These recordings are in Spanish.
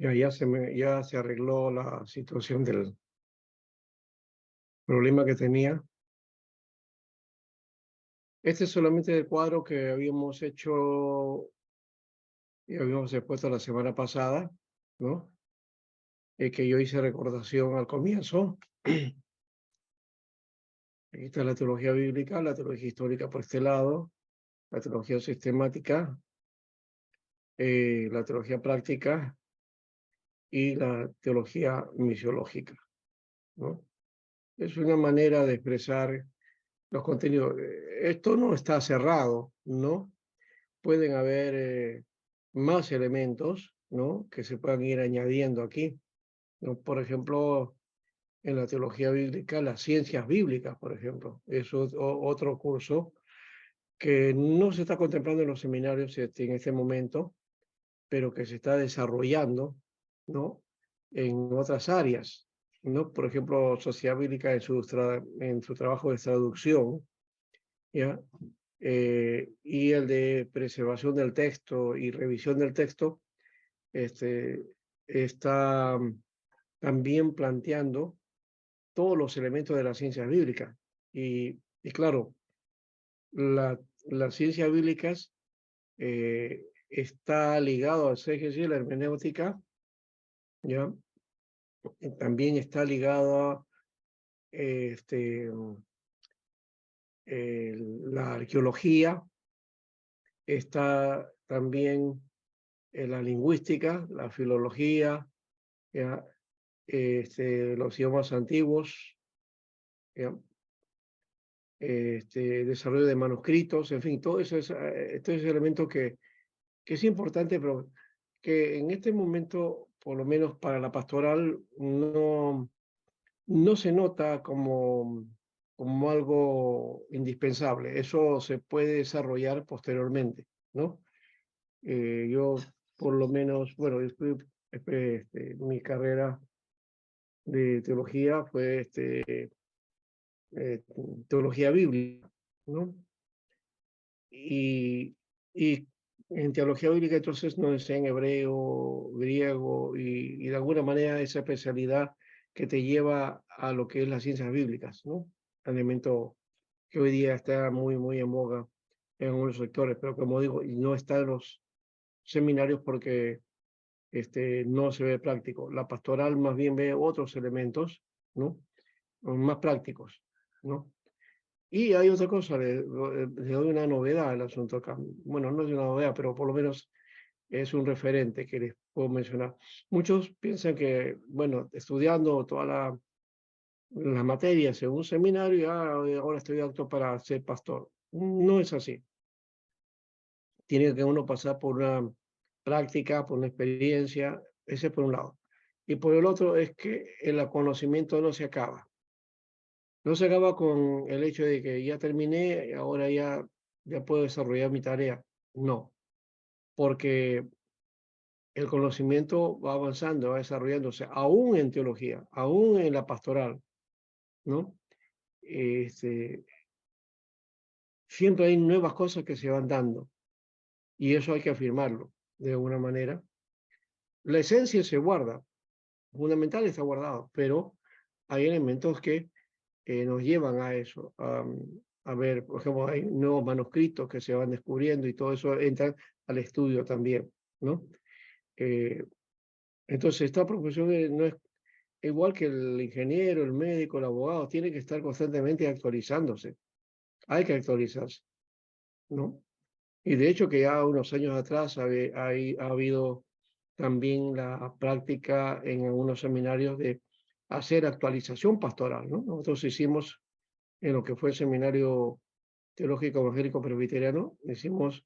Ya se arregló la situación del problema que tenía. Este es solamente el cuadro que habíamos hecho y habíamos expuesto la semana pasada, ¿no? Que yo hice recordación al comienzo. Aquí está la teología bíblica, la teología histórica por este lado, la teología sistemática, la teología práctica y la teología misiológica, ¿no? Es una manera de expresar los contenidos. Esto no está cerrado, ¿no? Pueden haber más elementos, ¿no? Que se puedan ir añadiendo aquí, ¿no? Por ejemplo, en la teología bíblica, las ciencias bíblicas, por ejemplo, es otro curso que no se está contemplando en los seminarios en este momento, pero que se está desarrollando, ¿no? En otras áreas, ¿no? Por ejemplo, sociedad bíblica en su trabajo de traducción, ¿ya? Y el de preservación del texto y revisión del texto, este, está también planteando todos los elementos de las ciencias bíblicas. Y claro, las ciencias bíblicas está ligado al exégesis, la hermenéutica, ¿ya? También está ligado a la arqueología, está también la lingüística, la filología, ¿ya? Los idiomas antiguos, ¿ya? Desarrollo de manuscritos, en fin, todo eso todo ese elemento que es importante, pero que en este momento, por lo menos para la pastoral, no se nota como algo indispensable. Eso se puede desarrollar posteriormente, ¿no? Yo, por lo menos, bueno, mi carrera de teología fue eh, teología bíblica, ¿no? Y en teología bíblica entonces nos enseñan hebreo, griego y de alguna manera esa especialidad que te lleva a lo que es las ciencias bíblicas, ¿no? Elemento que hoy día está muy en boga en algunos sectores, pero como digo, y no está en los seminarios porque no se ve práctico. La pastoral más bien ve otros elementos, ¿no? Más prácticos, ¿no? Y hay otra cosa, le doy una novedad al asunto acá. Bueno, no es una novedad, pero por lo menos es un referente que les puedo mencionar. Muchos piensan que, bueno, estudiando todas las materias en un seminario, ahora estoy apto para ser pastor. No es así. Tiene que uno pasar por una práctica, por una experiencia, ese por un lado. Y por el otro es que el conocimiento no se acaba. No se acaba con el hecho de que ya terminé y ahora ya puedo desarrollar mi tarea. No, porque el conocimiento va avanzando, va desarrollándose, aún en teología, aún en la pastoral, ¿no? Este, Siempre hay nuevas cosas que se van dando y eso hay que afirmarlo de alguna manera. La esencia se guarda, fundamental está guardado, pero hay elementos que nos llevan a eso, a ver, por ejemplo, hay nuevos manuscritos que se van descubriendo y todo eso entra al estudio también, ¿no? Eh, entonces, esta profesión no es igual que el ingeniero, el médico, el abogado, tiene que estar constantemente actualizándose, hay que actualizarse, ¿no? Y de hecho que ya unos años atrás ha habido también la práctica en algunos seminarios de hacer actualización pastoral, ¿no? Nosotros hicimos en lo que fue el seminario teológico evangélico presbiteriano, hicimos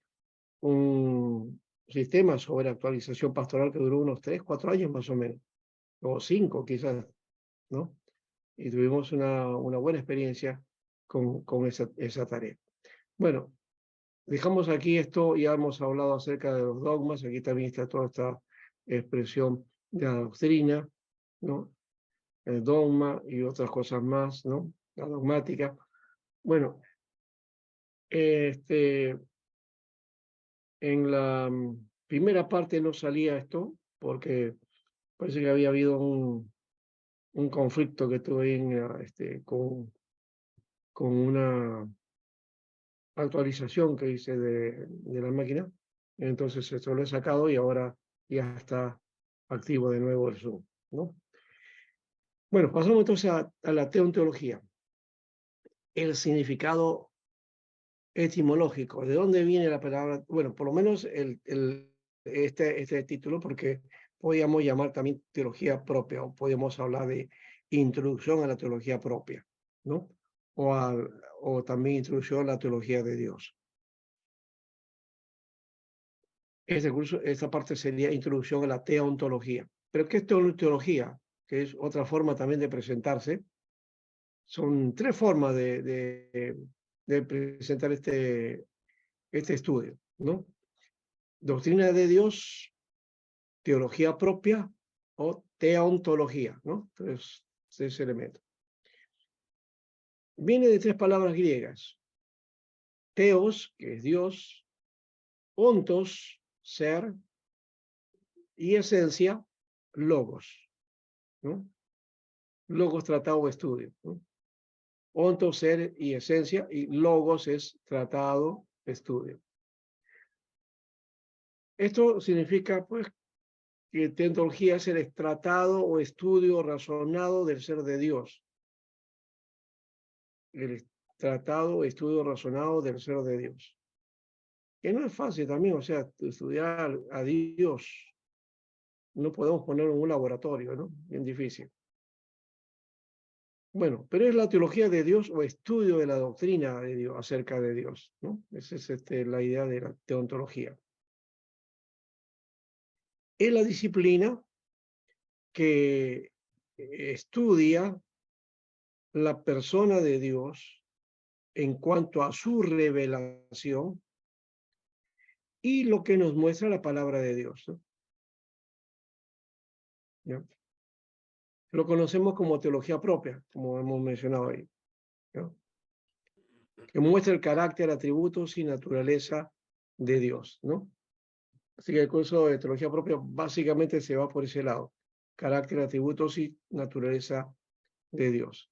un sistema sobre actualización pastoral que duró unos 3, 4 años más o menos, o 5 quizás, ¿no? Y tuvimos una buena experiencia con esa tarea. Bueno, dejamos aquí esto, ya hemos hablado acerca de los dogmas, aquí también está toda esta expresión de la doctrina, ¿no? El dogma y otras cosas más, ¿no? La dogmática. Bueno, en la primera parte no salía esto, porque Parece que había habido un conflicto que tuve con una actualización que hice de la máquina. Entonces esto lo he sacado y ahora ya está activo de nuevo el Zoom, ¿no? Bueno, pasamos entonces a la teontología. El significado etimológico. ¿De dónde viene la palabra? Bueno, por lo menos este título, porque podríamos llamar también teología propia, o podemos hablar de introducción a la teología propia, ¿no? O también introducción a la teología de Dios. Este curso, esta parte sería introducción a la teontología. ¿Pero qué es teología? Que es otra forma también de presentarse. Son tres formas de presentar este estudio, ¿no? Doctrina de Dios, teología propia o teontología, ¿no? Entonces, tres elementos. Viene de tres palabras griegas. Teos, que es Dios, ontos, ser, y esencia, logos, ¿no? Logos, tratado o estudio, ¿no? Ontos, ser y esencia, y logos es tratado, estudio. Esto significa, pues, que teontología es el tratado o estudio razonado del ser de Dios. El tratado, estudio razonado del ser de Dios. Que no es fácil también, o sea, estudiar a Dios no podemos ponerlo en un laboratorio, ¿no? Bien difícil. Bueno, pero es la teología de Dios o estudio de la doctrina de Dios acerca de Dios, ¿no? Esa es la idea de la teontología. Es la disciplina que estudia la persona de Dios en cuanto a su revelación y lo que nos muestra la palabra de Dios, ¿no? ¿Ya? Lo conocemos como teología propia, como hemos mencionado ahí, ¿no? Que muestra el carácter, atributos y naturaleza de Dios, ¿no? Así que el curso de teología propia básicamente se va por ese lado, carácter, atributos y naturaleza de Dios.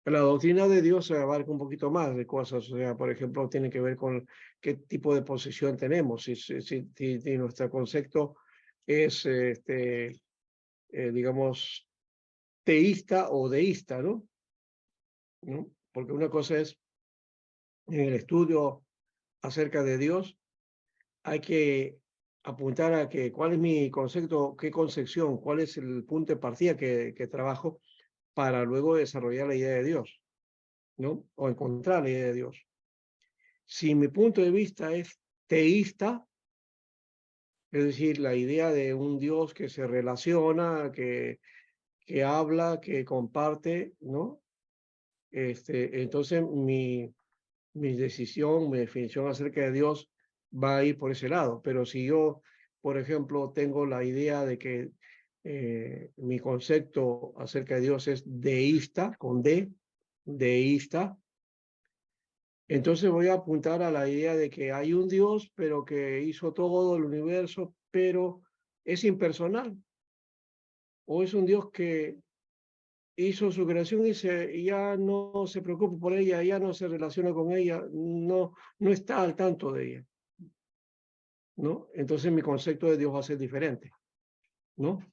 La doctrina de Dios se abarca un poquito más de cosas, o sea, por ejemplo, tiene que ver con qué tipo de posesión tenemos, si nuestro concepto es, digamos, teísta o deísta, ¿no? ¿No? Porque una cosa es en el estudio acerca de Dios, hay que apuntar a que cuál es mi concepto, qué concepción, cuál es el punto de partida que trabajo para luego desarrollar la idea de Dios, ¿no? O encontrar la idea de Dios. Si mi punto de vista es teísta, es decir, la idea de un Dios que se relaciona, que habla, que comparte, ¿no? Entonces mi decisión, mi definición acerca de Dios va a ir por ese lado. Pero si yo, por ejemplo, tengo la idea de que mi concepto acerca de Dios es deísta, con D, deísta, entonces voy a apuntar a la idea de que hay un Dios, pero que hizo todo el universo, pero es impersonal. O es un Dios que hizo su creación y ya no se preocupa por ella, ya no se relaciona con ella, no está al tanto de ella, ¿no? Entonces mi concepto de Dios va a ser diferente, ¿no?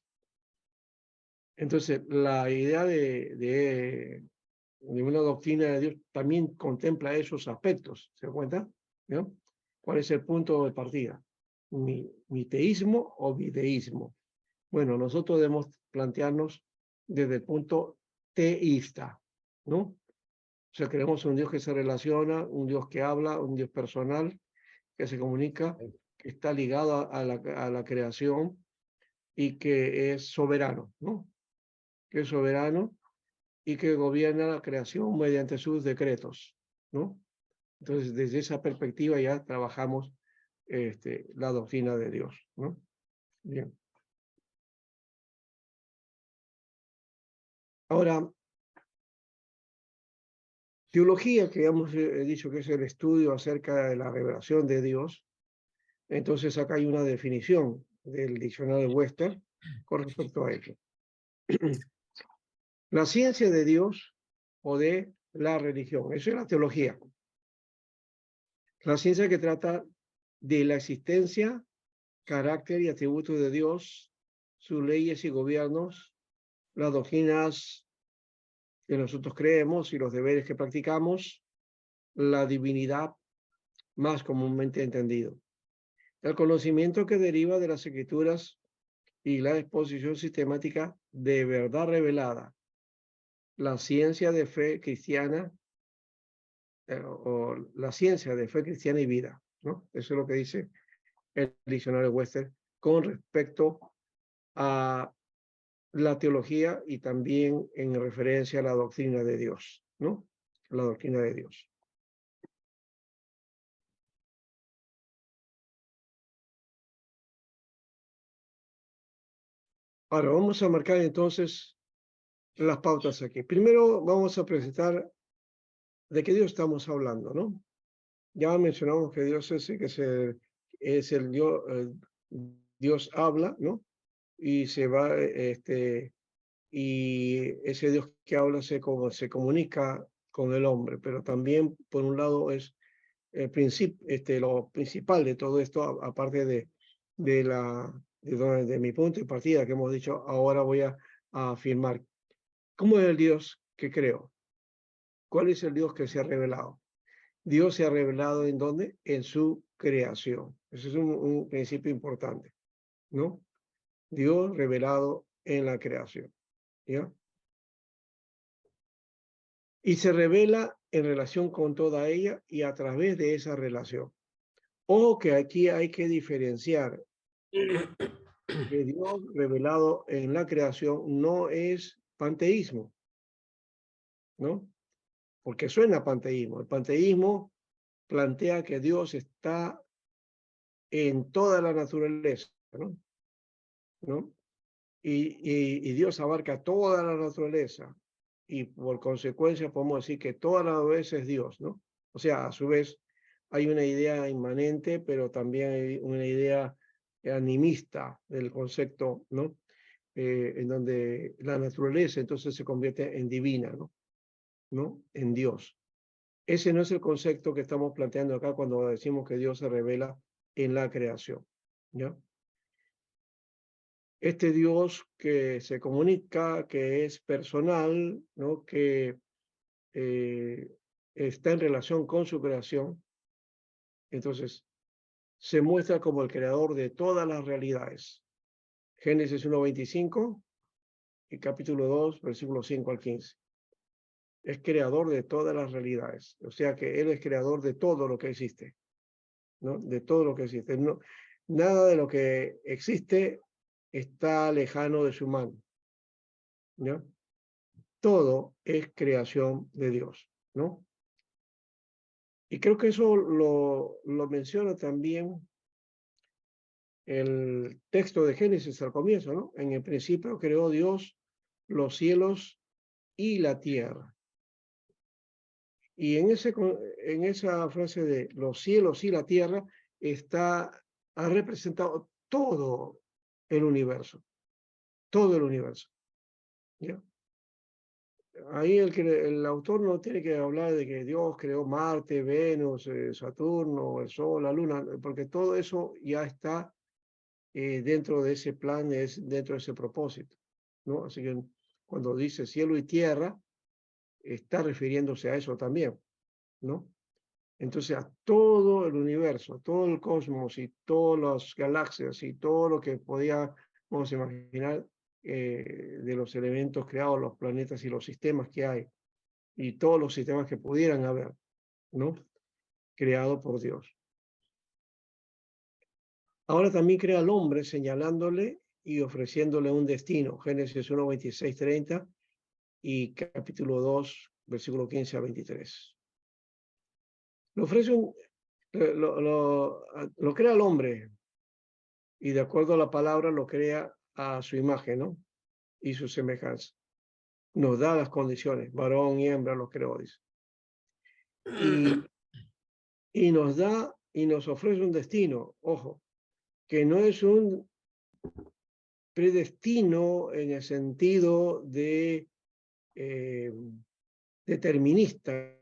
Entonces la idea de una doctrina de Dios también contempla esos aspectos, ¿se da cuenta? ¿No? ¿Cuál es el punto de partida? ¿Mi teísmo o bideísmo? Bueno, nosotros debemos plantearnos desde el punto teísta, ¿no? O sea, creemos un Dios que se relaciona, un Dios que habla, un Dios personal, que se comunica, que está ligado a la creación y que es soberano, ¿no? Que es soberano y que gobierna la creación mediante sus decretos, ¿no? Entonces, desde esa perspectiva ya trabajamos la doctrina de Dios, ¿no? Bien. Ahora, teología, que hemos dicho que es el estudio acerca de la revelación de Dios, entonces acá hay una definición del diccionario de Webster con respecto a ello. La ciencia de Dios o de la religión, eso es la teología. La ciencia que trata de la existencia, carácter y atributos de Dios, sus leyes y gobiernos, las doctrinas que nosotros creemos y los deberes que practicamos, la divinidad más comúnmente entendido. El conocimiento que deriva de las escrituras y la exposición sistemática de verdad revelada, la ciencia de fe cristiana o la ciencia de fe cristiana y vida, ¿no? Eso es lo que dice el diccionario Webster con respecto a la teología y también en referencia a la doctrina de Dios, ¿no? La doctrina de Dios. Ahora, vamos a marcar entonces las pautas aquí. Primero vamos a presentar de qué Dios estamos hablando, ¿no? Ya mencionamos que Dios es el Dios, Dios habla, ¿no? Y se va, y ese Dios que habla se comunica con el hombre, pero también, por un lado, es lo principal de todo esto, aparte de mi punto de partida que hemos dicho, ahora voy a afirmar. ¿Cómo es el Dios que creo? ¿Cuál es el Dios que se ha revelado? Dios se ha revelado ¿en dónde? En su creación. Ese es un principio importante, ¿no? Dios revelado en la creación, ¿ya? Y se revela en relación con toda ella y a través de esa relación. Ojo que aquí hay que diferenciar que Dios revelado en la creación no es panteísmo, ¿no? Porque suena panteísmo. El panteísmo plantea que Dios está en toda la naturaleza, ¿no? ¿No? Y Dios abarca toda la naturaleza y por consecuencia podemos decir que toda la naturaleza es Dios, ¿no? O sea, a su vez hay una idea inmanente, pero también hay una idea animista del concepto, ¿no? En donde la naturaleza entonces se convierte en divina, ¿no? ¿No? En Dios. Ese no es el concepto que estamos planteando acá cuando decimos que Dios se revela en la creación, ¿ya? Este Dios que se comunica, que es personal, ¿no? Que eh, está en relación con su creación, entonces se muestra como el creador de todas las realidades. Génesis 1:25 y capítulo 2, versículos 5 al 15. Es creador de todas las realidades, o sea que Él es creador de todo lo que existe, ¿no? De todo lo que existe. No, nada de lo que existe está lejano de su mano, ¿no? Todo es creación de Dios, ¿no? Y creo que eso lo menciona también el texto de Génesis al comienzo, ¿no? En el principio creó Dios los cielos y la tierra. Y en esa frase de los cielos y la tierra ha representado todo el universo, ¿ya? Ahí el autor no tiene que hablar de que Dios creó Marte, Venus, Saturno, el Sol, la Luna, porque todo eso ya está dentro de ese plan, dentro de ese propósito, ¿no? Así que cuando dice cielo y tierra, está refiriéndose a eso también, ¿no? Entonces a todo el universo, todo el cosmos y todas las galaxias y todo lo que podíamos imaginar de los elementos creados, los planetas y los sistemas que hay, y todos los sistemas que pudieran haber, ¿no? Creado por Dios. Ahora también crea al hombre señalándole y ofreciéndole un destino. Génesis 1, 26, 30 y capítulo 2, versículo 15 a 23. Le ofrece lo crea al hombre y de acuerdo a la palabra lo crea a su imagen, ¿no? Y su semejanza. Nos da las condiciones, varón y hembra los creó, dice. Y nos da y nos ofrece un destino, ojo, que no es un predestino en el sentido de determinista.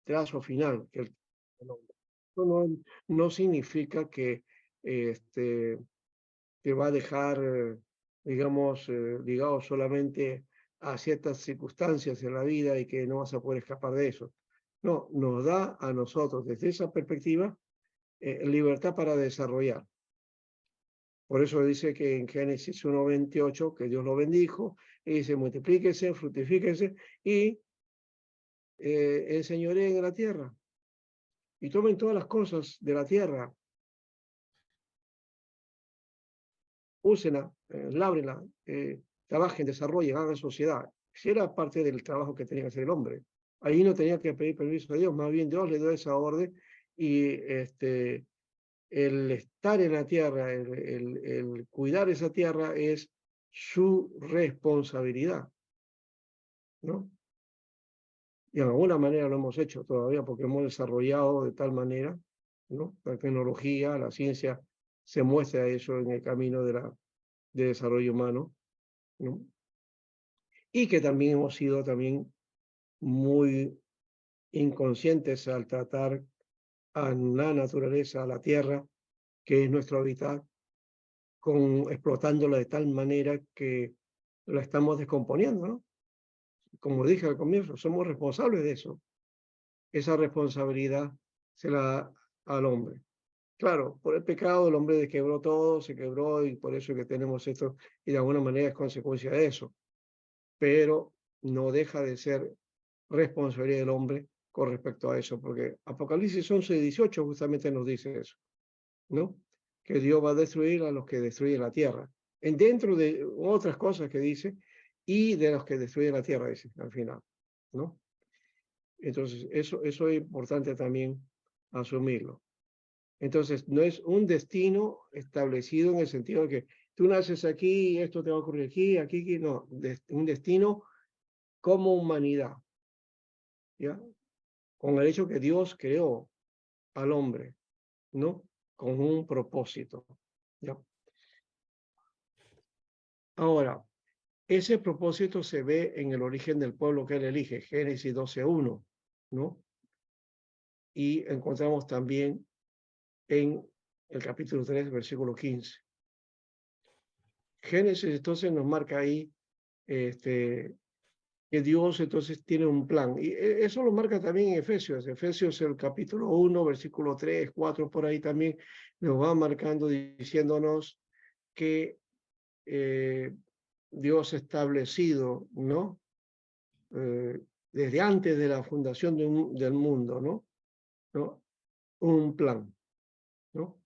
Trazo final. Esto no significa que te va a dejar, digamos, ligado solamente a ciertas circunstancias en la vida y que no vas a poder escapar de eso. No, nos da a nosotros desde esa perspectiva libertad para desarrollar. Por eso dice que en Génesis 1:28 que Dios lo bendijo y dice multiplíquese, fructifíquese y enseñoreen en la tierra y tomen todas las cosas de la tierra, úsenla, lábrenla, trabajen, desarrollen, hagan sociedad. Si era parte del trabajo que tenía que hacer el hombre. Ahí no tenía que pedir permiso a Dios, más bien Dios le dio esa orden y el estar en la tierra, el cuidar esa tierra es su responsabilidad, ¿no? Y de alguna manera lo hemos hecho todavía porque hemos desarrollado de tal manera, ¿no? La tecnología, la ciencia se muestra eso en el camino de desarrollo humano, ¿no? Y que también hemos sido también muy inconscientes al tratar a la naturaleza, a la tierra, que es nuestro hábitat, explotándola de tal manera que la estamos descomponiendo, ¿no? Como dije al comienzo, somos responsables de eso. Esa responsabilidad se la da al hombre. Claro, por el pecado el hombre quebró todo, se quebró y por eso es que tenemos esto y de alguna manera es consecuencia de eso. Pero no deja de ser responsabilidad del hombre con respecto a eso, porque Apocalipsis 11:18 justamente nos dice eso, ¿no? Que Dios va a destruir a los que destruyen la tierra. Dentro de otras cosas que dice, y de los que destruyen la tierra, dice al final, ¿no? Entonces, eso es importante también asumirlo. Entonces, no es un destino establecido en el sentido de que tú naces aquí, esto te va a ocurrir aquí, no, un destino como humanidad, ¿ya? Con el hecho que Dios creó al hombre, ¿no? Con un propósito, ¿ya? Ahora, ese propósito se ve en el origen del pueblo que él elige, Génesis 12:1, ¿no? Y encontramos también en el capítulo 3, versículo 15. Génesis entonces nos marca ahí que Dios entonces tiene un plan. Y eso lo marca también en Efesios. Efesios el capítulo 1, versículo 3, 4, por ahí también nos va marcando, diciéndonos que Dios ha establecido, ¿no? Desde antes de la fundación del mundo, ¿no? ¿no? Un plan, ¿no?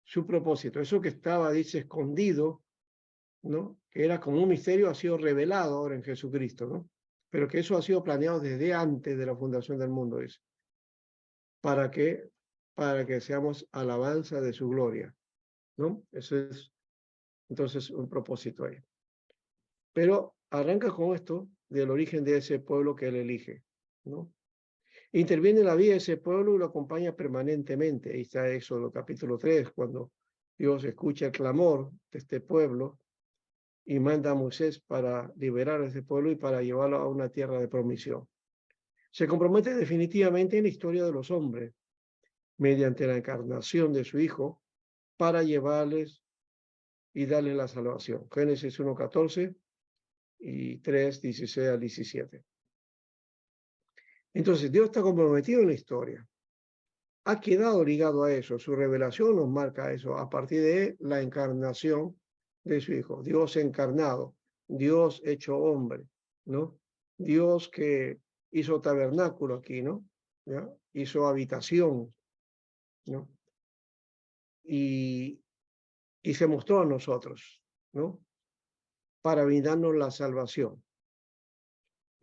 Su propósito. Eso que estaba, dice, escondido, ¿no? Que era como un misterio, ha sido revelado ahora en Jesucristo, ¿no? Pero que eso ha sido planeado desde antes de la fundación del mundo, dice. ¿Para qué? Para que seamos alabanza de su gloria, ¿no? Eso es, entonces, un propósito ahí. Pero arranca con esto del origen de ese pueblo que él elige, ¿no? Interviene en la vida de ese pueblo y lo acompaña permanentemente. Ahí está Éxodo capítulo 3, cuando Dios escucha el clamor de este pueblo y manda a Moisés para liberar a ese pueblo y para llevarlo a una tierra de promisión. Se compromete definitivamente en la historia de los hombres, mediante la encarnación de su Hijo, para llevarles y darles la salvación. Génesis 1:14 y 3:16-17. Entonces, Dios está comprometido en la historia. Ha quedado ligado a eso. Su revelación nos marca eso a partir de la encarnación de su Hijo. Dios encarnado, Dios hecho hombre, ¿no? Dios que hizo tabernáculo aquí, ¿no? ¿Ya? Hizo habitación, ¿no? Y se mostró a nosotros, ¿no? Para brindarnos la salvación.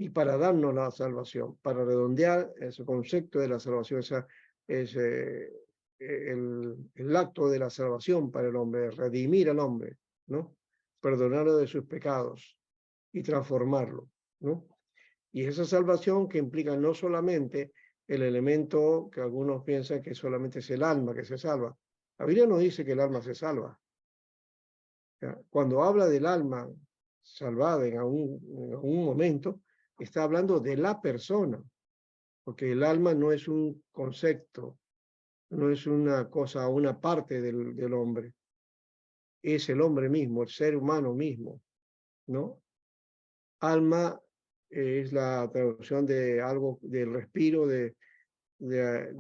y para darnos la salvación, para redondear ese concepto de la salvación, el acto de la salvación para el hombre, redimir al hombre, ¿no? Perdonarlo de sus pecados y transformarlo, ¿no? Y esa salvación que implica no solamente el elemento que algunos piensan que solamente es el alma que se salva. La Biblia no dice que el alma se salva. ¿Ya? Cuando habla del alma salvada en algún momento, está hablando de la persona, porque el alma no es un concepto, no es una cosa, una parte del hombre, es el hombre mismo, el ser humano mismo, ¿no? Alma es la traducción de algo, del respiro, de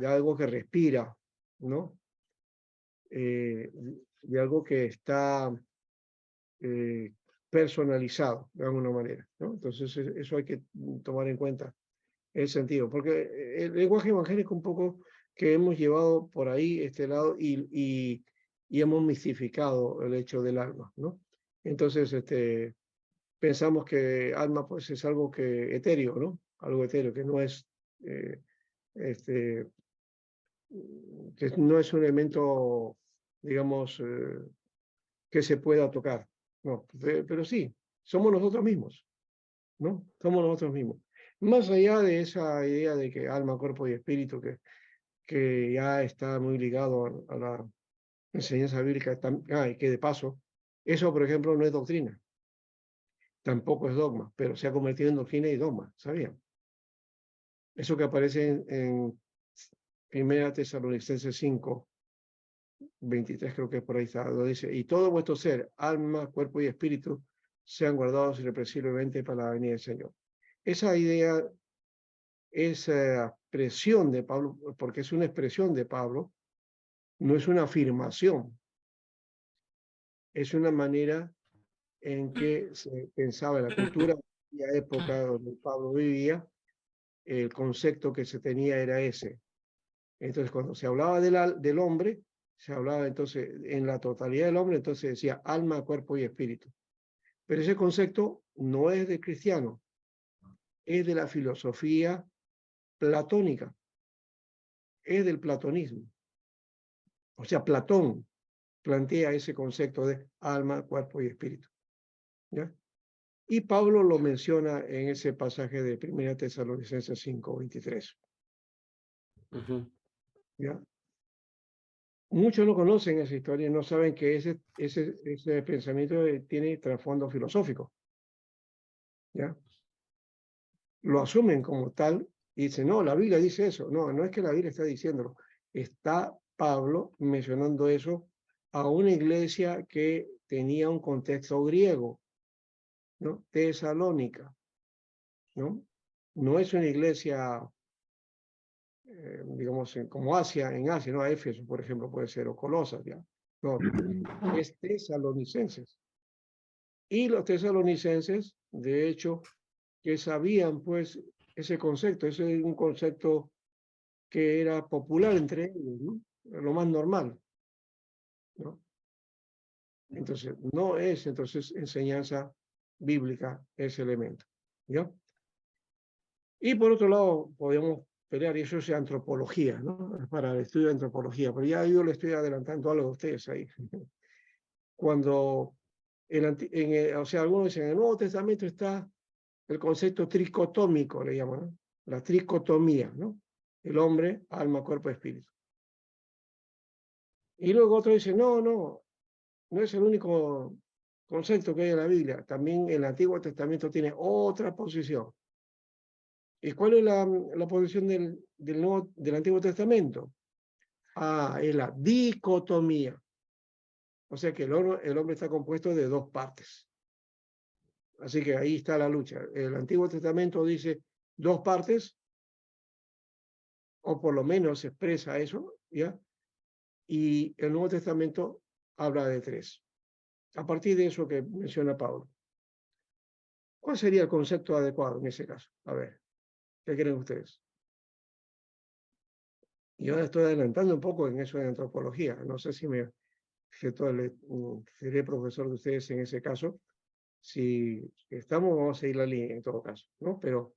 algo que respira, ¿no? De algo que está eh, personalizado, de alguna manera, ¿no? Entonces, eso hay que tomar en cuenta el sentido, porque el lenguaje evangélico un poco que hemos llevado por ahí este lado y hemos mistificado el hecho del alma, ¿no? Entonces, pensamos que alma pues es algo que etéreo, ¿no? Algo etéreo, que no es, eh, este, que no es un elemento, digamos, que se pueda tocar. No, pero sí, somos nosotros mismos, ¿no? Somos nosotros mismos. Más allá de esa idea de que alma, cuerpo y espíritu, que ya está muy ligado a la enseñanza bíblica, y que de paso, eso, por ejemplo, no es doctrina, tampoco es dogma, pero se ha convertido en doctrina y dogma, ¿sabían? Eso que aparece en Primera Tesalonicenses 5, 23 creo que por ahí está, lo dice, y todo vuestro ser, alma, cuerpo y espíritu, sean guardados irrepresiblemente para la venida del Señor. Esa idea, esa expresión de Pablo, porque es una expresión de Pablo, no es una afirmación, es una manera en que se pensaba en la cultura y la época donde Pablo vivía, el concepto que se tenía era ese. Entonces, cuando se hablaba del hombre, se hablaba entonces en la totalidad del hombre, entonces decía alma, cuerpo y espíritu. Pero ese concepto no es de cristiano, es de la filosofía platónica, es del platonismo. O sea, Platón plantea ese concepto de alma, cuerpo y espíritu. ¿Ya? Y Pablo lo menciona en ese pasaje de 1 Tesalonicenses 5, 23. ¿Ya? Muchos no conocen esa historia y no saben que ese pensamiento tiene trasfondo filosófico. ¿Ya? Lo asumen como tal y dicen, no, la Biblia dice eso. No, no es que la Biblia está diciéndolo. Está Pablo mencionando eso a una iglesia que tenía un contexto griego, ¿no? Tesalónica, ¿no? No es una iglesia, digamos, como en Asia, ¿no? Éfeso, por ejemplo, puede ser, o Colosas, ¿ya? No, es tesalonicenses. Y los tesalonicenses, de hecho, que sabían, pues, ese concepto, ese es un concepto que era popular entre ellos, ¿no? Lo más normal, ¿no? Entonces, no es entonces enseñanza bíblica ese elemento, ¿ya? Y por otro lado, podemos pelear, y eso es antropología, ¿no? Para el estudio de antropología, pero ya yo le estoy adelantando algo a ustedes ahí. Cuando, o sea, algunos dicen, en el Nuevo Testamento está el concepto tricotómico, le llaman, ¿no? La tricotomía, ¿no? El hombre, alma, cuerpo, espíritu. Y luego otros dicen, no es el único concepto que hay en la Biblia. También el Antiguo Testamento tiene otra posición. ¿Y cuál es la posición del Antiguo Testamento? Es la dicotomía. O sea que el hombre está compuesto de dos partes. Así que ahí está la lucha. El Antiguo Testamento dice dos partes, o por lo menos expresa eso, ¿ya? Y el Nuevo Testamento habla de tres. A partir de eso que menciona Pablo. ¿Cuál sería el concepto adecuado en ese caso? A ver, ¿qué creen ustedes? Yo estoy adelantando un poco en eso de antropología. No sé si seré profesor de ustedes en ese caso, si estamos, vamos a seguir la línea en todo caso, ¿no? Pero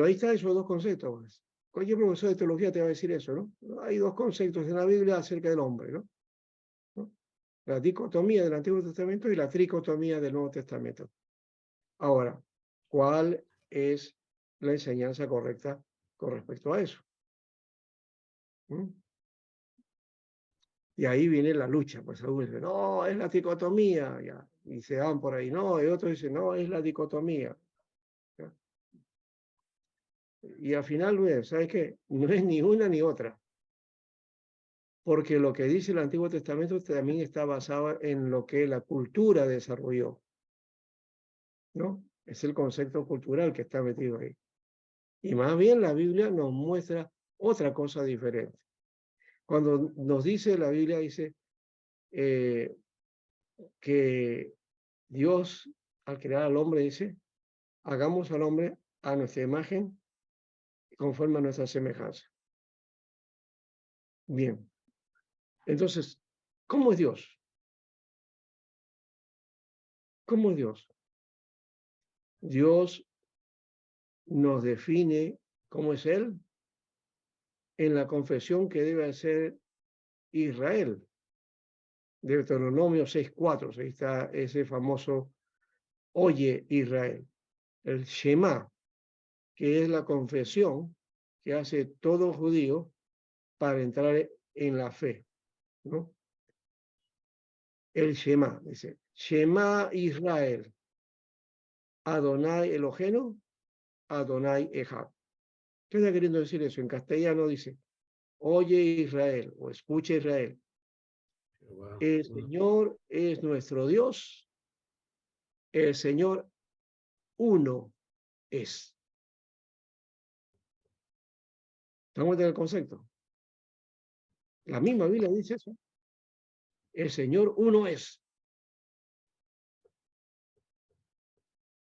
ahí están esos dos conceptos, pues. Cualquier profesor de teología te va a decir eso, ¿no? Hay dos conceptos en la Biblia acerca del hombre, ¿no? ¿No? La dicotomía del Antiguo Testamento y la tricotomía del Nuevo Testamento. Ahora, ¿cuál es la enseñanza correcta con respecto a eso? ¿Mm? Y ahí viene la lucha, pues algunos dicen, no, es la dicotomía, ya, y se van por ahí, no, y otros dicen, no, es la dicotomía. ¿Ya? Y al final, ¿sabes qué? No es ni una ni otra, porque lo que dice el Antiguo Testamento también está basado en lo que la cultura desarrolló, ¿no? Es el concepto cultural que está metido ahí. Y más bien la Biblia nos muestra otra cosa diferente. Cuando nos dice, la Biblia dice que Dios, al crear al hombre, dice, hagamos al hombre a nuestra imagen, conforme a nuestra semejanza. Bien. Entonces, ¿cómo es Dios? ¿Cómo es Dios? Dios nos define cómo es Él en la confesión que debe hacer Israel. Deuteronomio 6:4, ahí está ese famoso Oye Israel, el Shema, que es la confesión que hace todo judío para entrar en la fe, ¿no? El Shema, dice, Shema Israel, Adonai Elohenu, Adonai Echad. ¿Qué está queriendo decir eso? En castellano dice, oye Israel, o escucha Israel, el Señor es nuestro Dios, el Señor uno es. ¿Estamos en el concepto? La misma Biblia dice eso. El Señor uno es.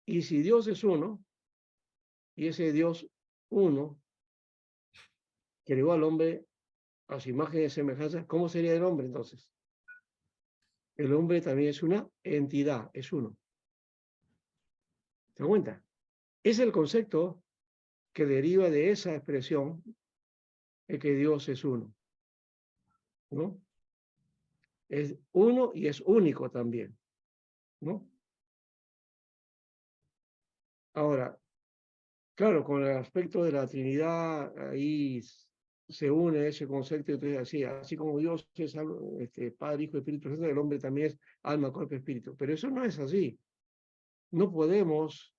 Y si Dios es uno, y ese Dios uno creó al hombre a su imagen y semejanza, ¿cómo sería el hombre entonces? El hombre también es una entidad, es uno. ¿Te das cuenta? Es el concepto que deriva de esa expresión de que Dios es uno, ¿no? Es uno y es único también, ¿no? Ahora, claro, con el aspecto de la Trinidad, ahí se une ese concepto, entonces así como Dios es Padre, Hijo y Espíritu Santo, el hombre también es alma, cuerpo y espíritu. Pero eso no es así. No podemos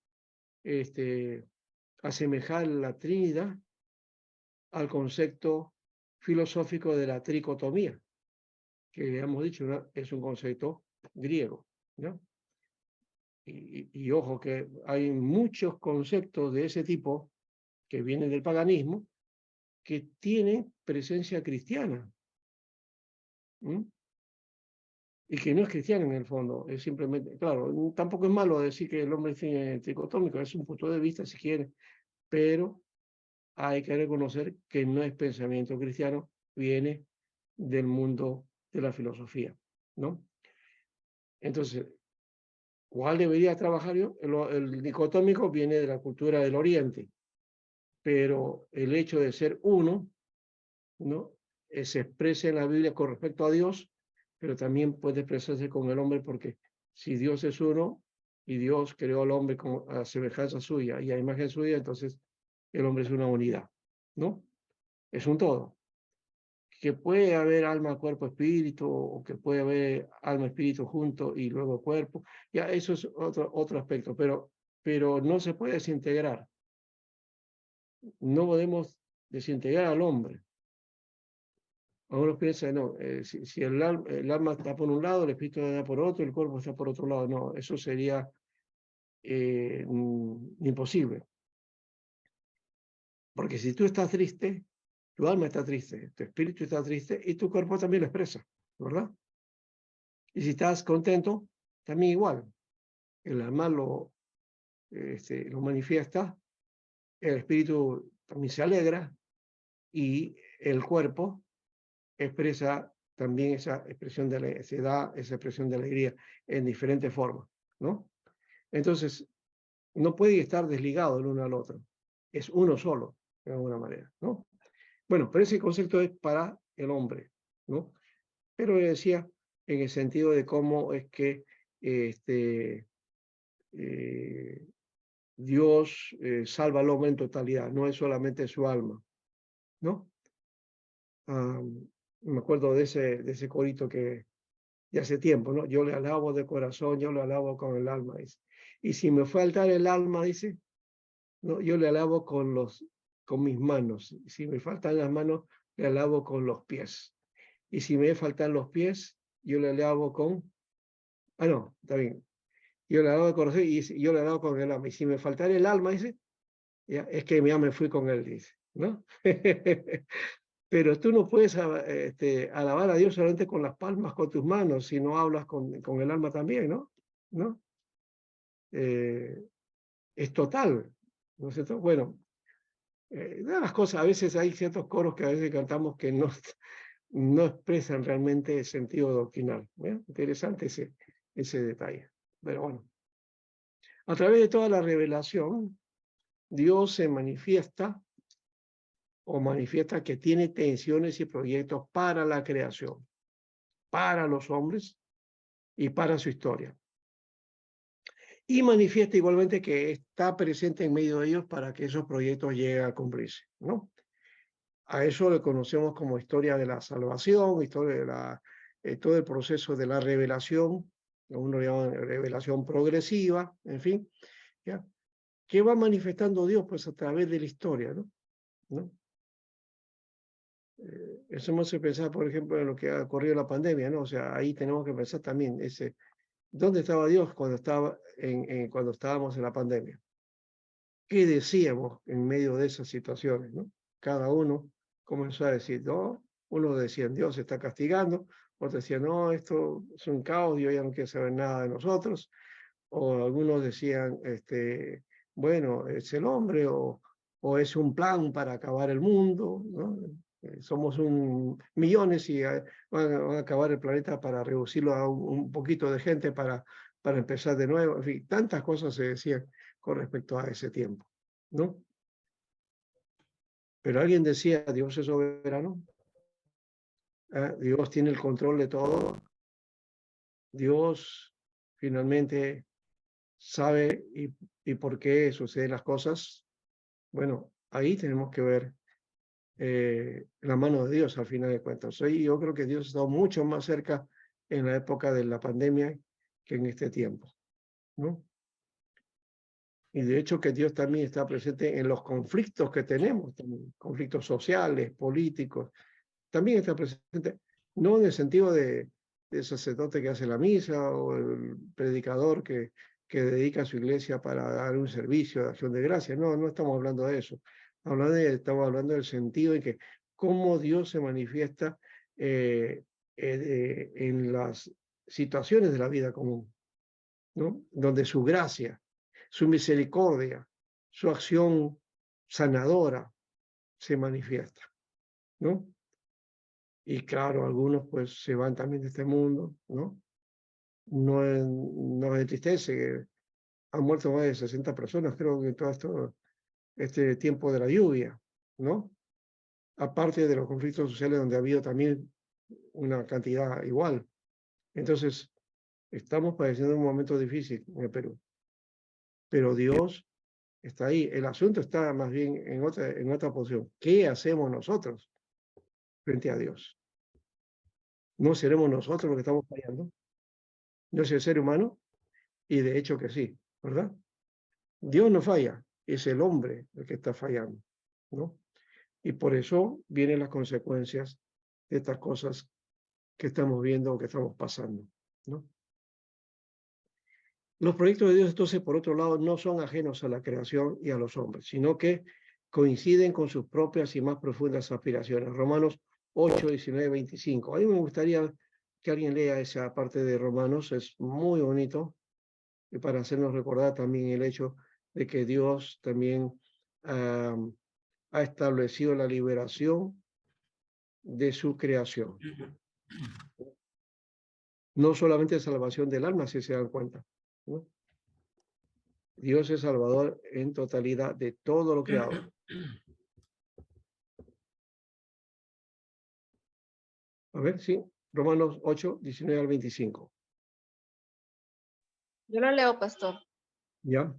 asemejar la Trinidad al concepto filosófico de la tricotomía, que hemos dicho, ¿no? Es un concepto griego, ¿no? Y ojo que hay muchos conceptos de ese tipo que vienen del paganismo que tienen presencia cristiana, ¿m? Y que no es cristiana en el fondo, es simplemente, claro, tampoco es malo decir que el hombre es tricotómico, es un punto de vista si quiere, pero hay que reconocer que no es pensamiento cristiano, viene del mundo de la filosofía, ¿no? Entonces, ¿cuál debería trabajar yo? El dicotómico viene de la cultura del Oriente, pero el hecho de ser uno, ¿no? Se expresa en la Biblia con respecto a Dios, pero también puede expresarse con el hombre, porque si Dios es uno y Dios creó al hombre a semejanza suya y a imagen suya, entonces el hombre es una unidad, ¿no? Es un todo. Que puede haber alma, cuerpo, espíritu, o que puede haber alma, espíritu juntos y luego cuerpo, ya eso es otro aspecto, pero no se puede desintegrar. No podemos desintegrar al hombre. Algunos piensan, no, si el alma está por un lado, el espíritu está por otro, el cuerpo está por otro lado. No, eso sería imposible. Porque si tú estás triste, tu alma está triste, tu espíritu está triste y tu cuerpo también lo expresa, ¿verdad? Y si estás contento, también igual. El alma lo manifiesta, el espíritu también se alegra y el cuerpo expresa también esa expresión se da esa expresión de alegría en diferentes formas. ¿no? Entonces, no puede estar desligado el uno al otro. Es uno solo, de alguna manera, ¿no? Bueno, pero ese concepto es para el hombre, ¿no? Pero decía en el sentido de cómo es que este, eh, Dios salva al hombre en totalidad, no es solamente su alma, ¿no? Ah, me acuerdo de ese corito que de hace tiempo, ¿no? Yo le alabo de corazón, yo le alabo con el alma, dice. Y si me falta el alma, dice, no, yo le alabo con mis manos. Y si me faltan las manos, le alabo con los pies. Y si me faltan los pies, yo le alabo con, no, está bien. Yo le alabo de corazón y yo le alabo con el alma. Y si me faltara el alma, dice, ya, es que ya me fui con él, dice, ¿no? Pero tú no puedes alabar a Dios solamente con las palmas, con tus manos, si no hablas con el alma también, ¿no? ¿No? Es total, ¿no es cierto? Bueno, de las cosas, a veces hay ciertos coros que a veces cantamos que no, no expresan realmente el sentido doctrinal. Interesante ese detalle. Pero bueno, a través de toda la revelación, Dios se manifiesta o manifiesta que tiene tensiones y proyectos para la creación, para los hombres y para su historia. Y manifiesta igualmente que está presente en medio de ellos para que esos proyectos lleguen a cumplirse, ¿no? A eso le conocemos como historia de la salvación, historia de todo el proceso de la revelación, uno llama revelación progresiva, en fin, ¿ya? ¿Qué va manifestando Dios? Pues a través de la historia, ¿no? ¿No? Eso me hace pensar, por ejemplo, en lo que ha ocurrido en la pandemia, ¿no? O sea, ahí tenemos que pensar también ¿dónde estaba Dios cuando estábamos en la pandemia? ¿Qué decíamos en medio de esas situaciones, ¿no? Cada uno comenzó a decir, no, uno decía, Dios está castigando, otros decían, no, esto es un caos, Dios ya no quiere saber nada de nosotros, o algunos decían, bueno, es el hombre, o es un plan para acabar el mundo, ¿no? Somos millones y van a acabar el planeta para reducirlo a un poquito de gente para empezar de nuevo. En fin, tantas cosas se decían con respecto a ese tiempo, ¿no? Pero alguien decía, Dios es soberano, Dios tiene el control de todo, Dios finalmente sabe y por qué suceden las cosas. Bueno, ahí tenemos que ver la mano de Dios al final de cuentas. Yo creo que Dios ha estado mucho más cerca en la época de la pandemia que en este tiempo, ¿no? Y de hecho que Dios también está presente en los conflictos que tenemos, conflictos sociales, políticos, también está presente, no en el sentido de sacerdote que hace la misa o el predicador que dedica su iglesia para dar un servicio de acción de gracia, no, no estamos hablando de eso, estamos hablando del sentido en que cómo Dios se manifiesta en las situaciones de la vida común, ¿no? Donde su gracia, su misericordia, su acción sanadora se manifiesta, ¿no? Y claro, algunos pues se van también de este mundo, ¿no? Nos entristece que han muerto más de 60 personas, creo que en todo este tiempo de la lluvia, ¿no? Aparte de los conflictos sociales donde ha habido también una cantidad igual. Entonces, estamos padeciendo un momento difícil en el Perú, pero Dios está ahí. El asunto está más bien en otra posición. ¿Qué hacemos nosotros frente a Dios? ¿No seremos nosotros los que estamos fallando? ¿No es el ser humano? Y de hecho que sí, ¿verdad? Dios no falla, es el hombre el que está fallando, ¿no? Y por eso vienen las consecuencias de estas cosas que estamos viendo o que estamos pasando, ¿no? Los proyectos de Dios, entonces, por otro lado, no son ajenos a la creación y a los hombres, sino que coinciden con sus propias y más profundas aspiraciones. Romanos 8, 19, 25. A mí me gustaría que alguien lea esa parte de Romanos, es muy bonito, y para hacernos recordar también el hecho de que Dios también ha establecido la liberación de su creación. No solamente salvación del alma, si se dan cuenta, ¿no? Dios es salvador en totalidad de todo lo creado. A ver, sí, Romanos 8, 19 al 25. Yo lo leo, pastor. ¿Ya?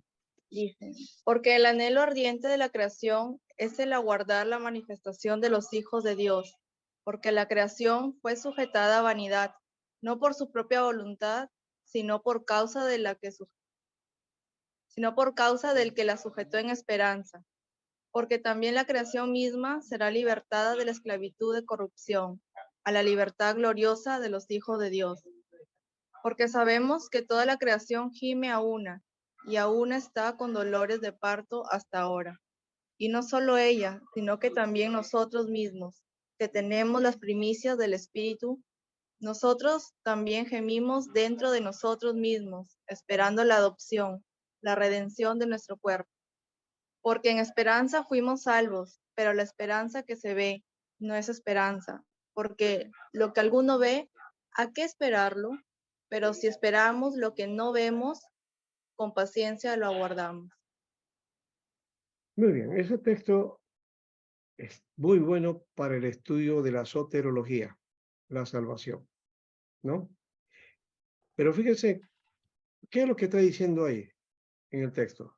Dice, porque el anhelo ardiente de la creación es el aguardar la manifestación de los hijos de Dios, porque la creación fue sujetada a vanidad, no por su propia voluntad, sino por causa de sino por causa del que la sujetó en esperanza, porque también la creación misma será libertada de la esclavitud de corrupción, a la libertad gloriosa de los hijos de Dios. Porque sabemos que toda la creación gime a una, y aún está con dolores de parto hasta ahora. Y no solo ella, sino que también nosotros mismos, que tenemos las primicias del Espíritu, nosotros también gemimos dentro de nosotros mismos, esperando la adopción, la redención de nuestro cuerpo. Porque en esperanza fuimos salvos, pero la esperanza que se ve no es esperanza, porque lo que alguno ve, ¿a qué esperarlo? Pero si esperamos lo que no vemos, con paciencia lo aguardamos. Muy bien, ese texto es muy bueno para el estudio de la soterología, la salvación, ¿no? Pero fíjense, ¿qué es lo que está diciendo ahí en el texto?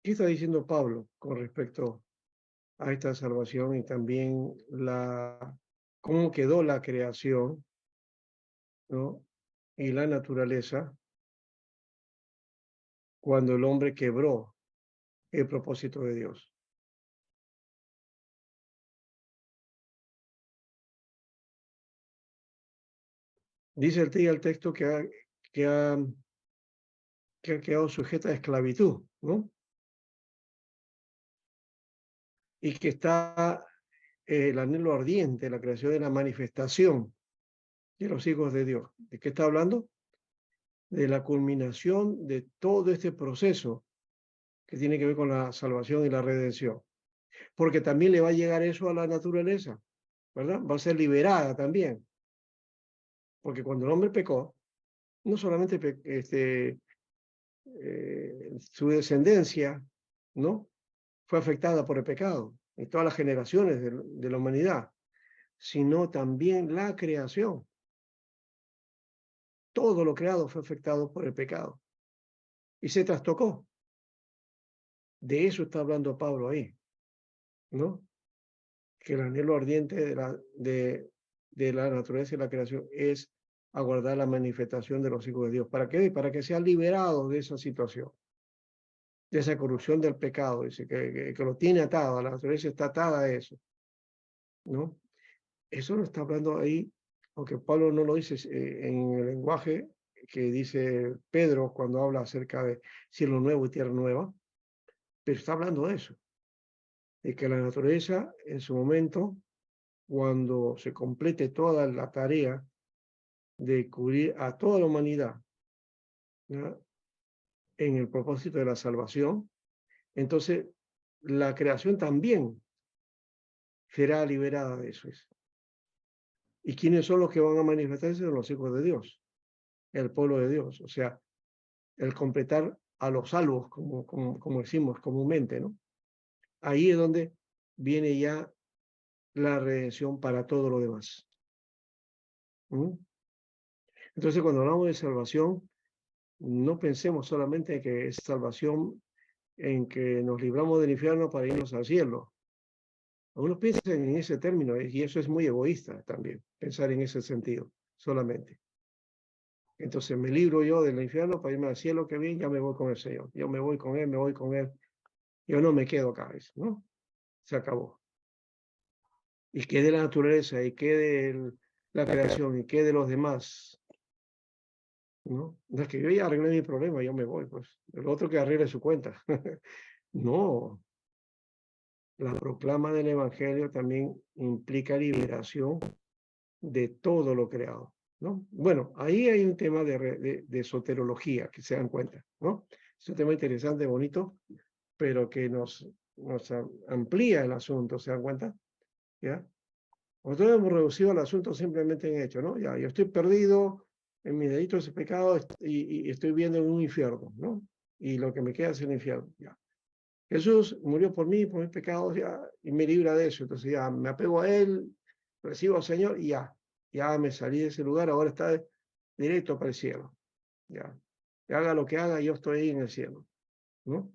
¿Qué está diciendo Pablo con respecto a esta salvación y también cómo quedó la creación, ¿no? Y la naturaleza cuando el hombre quebró el propósito de Dios? Dice el texto que ha, que ha quedado sujeta a esclavitud, ¿no? Y que está el anhelo ardiente, la creación de la manifestación de los hijos de Dios. ¿De qué está hablando? De la culminación de todo este proceso que tiene que ver con la salvación y la redención. Porque también le va a llegar eso a la naturaleza, ¿verdad? Va a ser liberada también. Porque cuando el hombre pecó, no solamente su descendencia, ¿no? Fue afectada por el pecado, y todas las generaciones de la humanidad, sino también la creación. Todo lo creado fue afectado por el pecado y se trastocó. De eso está hablando Pablo ahí, ¿no? Que el anhelo ardiente de la naturaleza y la creación es aguardar la manifestación de los hijos de Dios. ¿Para qué? Para que sean liberados de esa situación, de esa corrupción del pecado, dice, que lo tiene atado, la naturaleza está atada a eso, ¿no? Eso lo está hablando ahí, aunque Pablo no lo dice en el lenguaje que dice Pedro cuando habla acerca de cielo nuevo y tierra nueva, pero está hablando de eso, de que la naturaleza en su momento, cuando se complete toda la tarea de cubrir a toda la humanidad, ¿no? En el propósito de la salvación, entonces la creación también será liberada de eso. ¿Y quiénes son los que van a manifestarse? Los hijos de Dios, el pueblo de Dios, o sea, el completar a los salvos, como decimos comúnmente, ¿no? Ahí es donde viene ya la redención para todo lo demás. ¿Mm? Entonces, cuando hablamos de salvación, no pensemos solamente en que es salvación en que nos libramos del infierno para irnos al cielo. Algunos piensan en ese término y eso es muy egoísta también, pensar en ese sentido solamente. Entonces me libro yo del infierno para irme al cielo, que bien, ya me voy con el Señor. Yo me voy con Él, me voy con Él. Yo no me quedo acá, ¿no? Se acabó. Y quede la naturaleza, y quede la creación, y quede los demás, ¿no? No es que yo ya arreglé mi problema, yo me voy, pues. El otro que arregle su cuenta. No. La proclama del Evangelio también implica liberación de todo lo creado, ¿no? Bueno, ahí hay un tema de soterología, que se dan cuenta, ¿no? Es un tema interesante, bonito, pero que nos amplía el asunto, ¿se dan cuenta? ¿Ya? Nosotros hemos reducido el asunto simplemente en hecho, ¿no? Ya, yo estoy perdido en mis delitos y pecados y estoy viendo en un infierno, ¿no? Y lo que me queda es el infierno, ya. Jesús murió por mí, por mis pecados, ya, y me libra de eso. Entonces ya me apego a Él, recibo al Señor y ya me salí de ese lugar, ahora está directo para el cielo, ya. Que haga lo que haga, yo estoy ahí en el cielo, ¿no?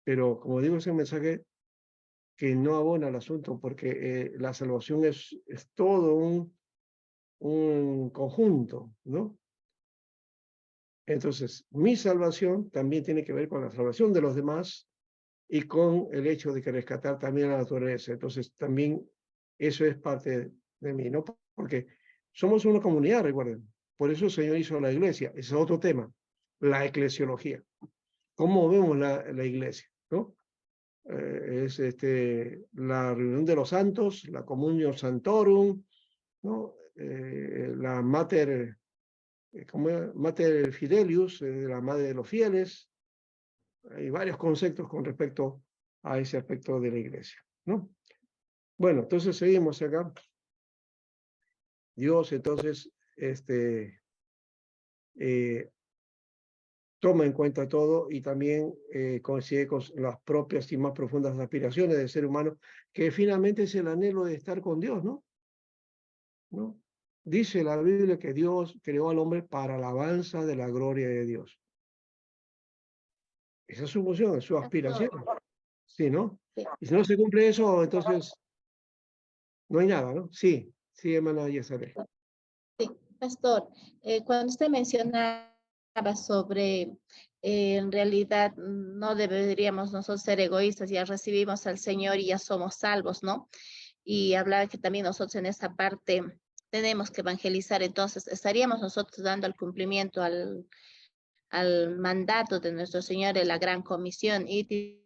Pero como digo, ese mensaje que no abona el asunto, porque la salvación es todo un conjunto, ¿no? Entonces, mi salvación también tiene que ver con la salvación de los demás y con el hecho de que rescatar también a la naturaleza. Entonces, también eso es parte de mí, ¿no? Porque somos una comunidad, recuerden. Por eso el Señor hizo la iglesia. Ese es otro tema, la eclesiología. ¿Cómo vemos la iglesia, no? Es la reunión de los santos, la comunión santorum, ¿no? La mater, ¿cómo es? Mater fidelius, la madre de los fieles. Hay varios conceptos con respecto a ese aspecto de la iglesia, ¿no? Bueno, entonces seguimos acá. Dios entonces eh, toma en cuenta todo y también coincide con las propias y más profundas aspiraciones del ser humano, que finalmente es el anhelo de estar con Dios, ¿no? ¿No? Dice la Biblia que Dios creó al hombre para la alabanza de la gloria de Dios. Esa es su emoción, es su aspiración. Sí, ¿no? Sí. Y si no se cumple eso, entonces no hay nada, ¿no? Sí, sí, hermana Yesaré. Sí, pastor, cuando usted mencionaba sobre en realidad no deberíamos nosotros ser egoístas, ya recibimos al Señor y ya somos salvos, ¿no? Y hablaba que también nosotros en esa parte tenemos que evangelizar, entonces estaríamos nosotros dando el cumplimiento al mandato de nuestro Señor en la gran comisión y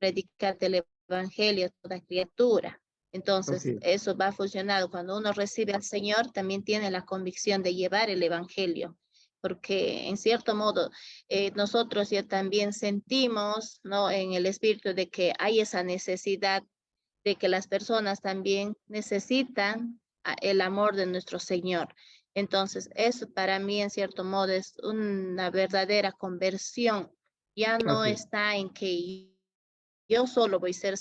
predicar el evangelio a toda criatura. Entonces, Así, eso va funcionando. Cuando uno recibe al Señor, también tiene la convicción de llevar el evangelio, porque en cierto modo nosotros ya también sentimos, ¿no? En el espíritu de que hay esa necesidad de que las personas también necesitan el amor de nuestro Señor. Entonces, eso para mí, en cierto modo, es una verdadera conversión. Ya no así. está en que yo solo voy a ser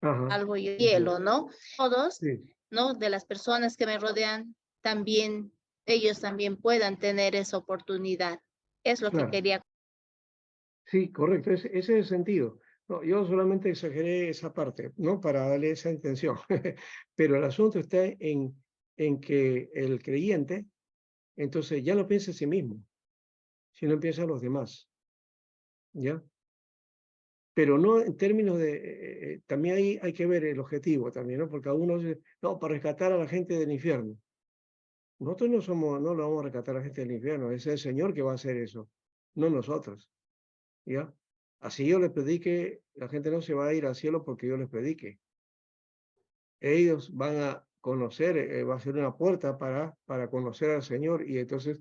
Ajá. salvo y cielo, ¿no? Todos, Sí, ¿no? De las personas que me rodean, también ellos también puedan tener esa oportunidad. Es lo que claro. quería. Sí, correcto. Ese es el sentido. No, yo solamente exageré esa parte, ¿no? Para darle esa intención. Pero el asunto está en que el creyente, entonces ya no piensa en sí mismo, sino piensa en los demás, ¿ya? Pero no en términos de, también hay que ver el objetivo también, ¿no? Porque algunos dicen, no, para rescatar a la gente del infierno. Nosotros no lo vamos a rescatar a la gente del infierno, es el Señor que va a hacer eso, no nosotros, ¿ya? Así yo les predique, la gente no se va a ir al cielo porque yo les predique. Ellos van a conocer, va a ser una puerta para conocer al Señor y entonces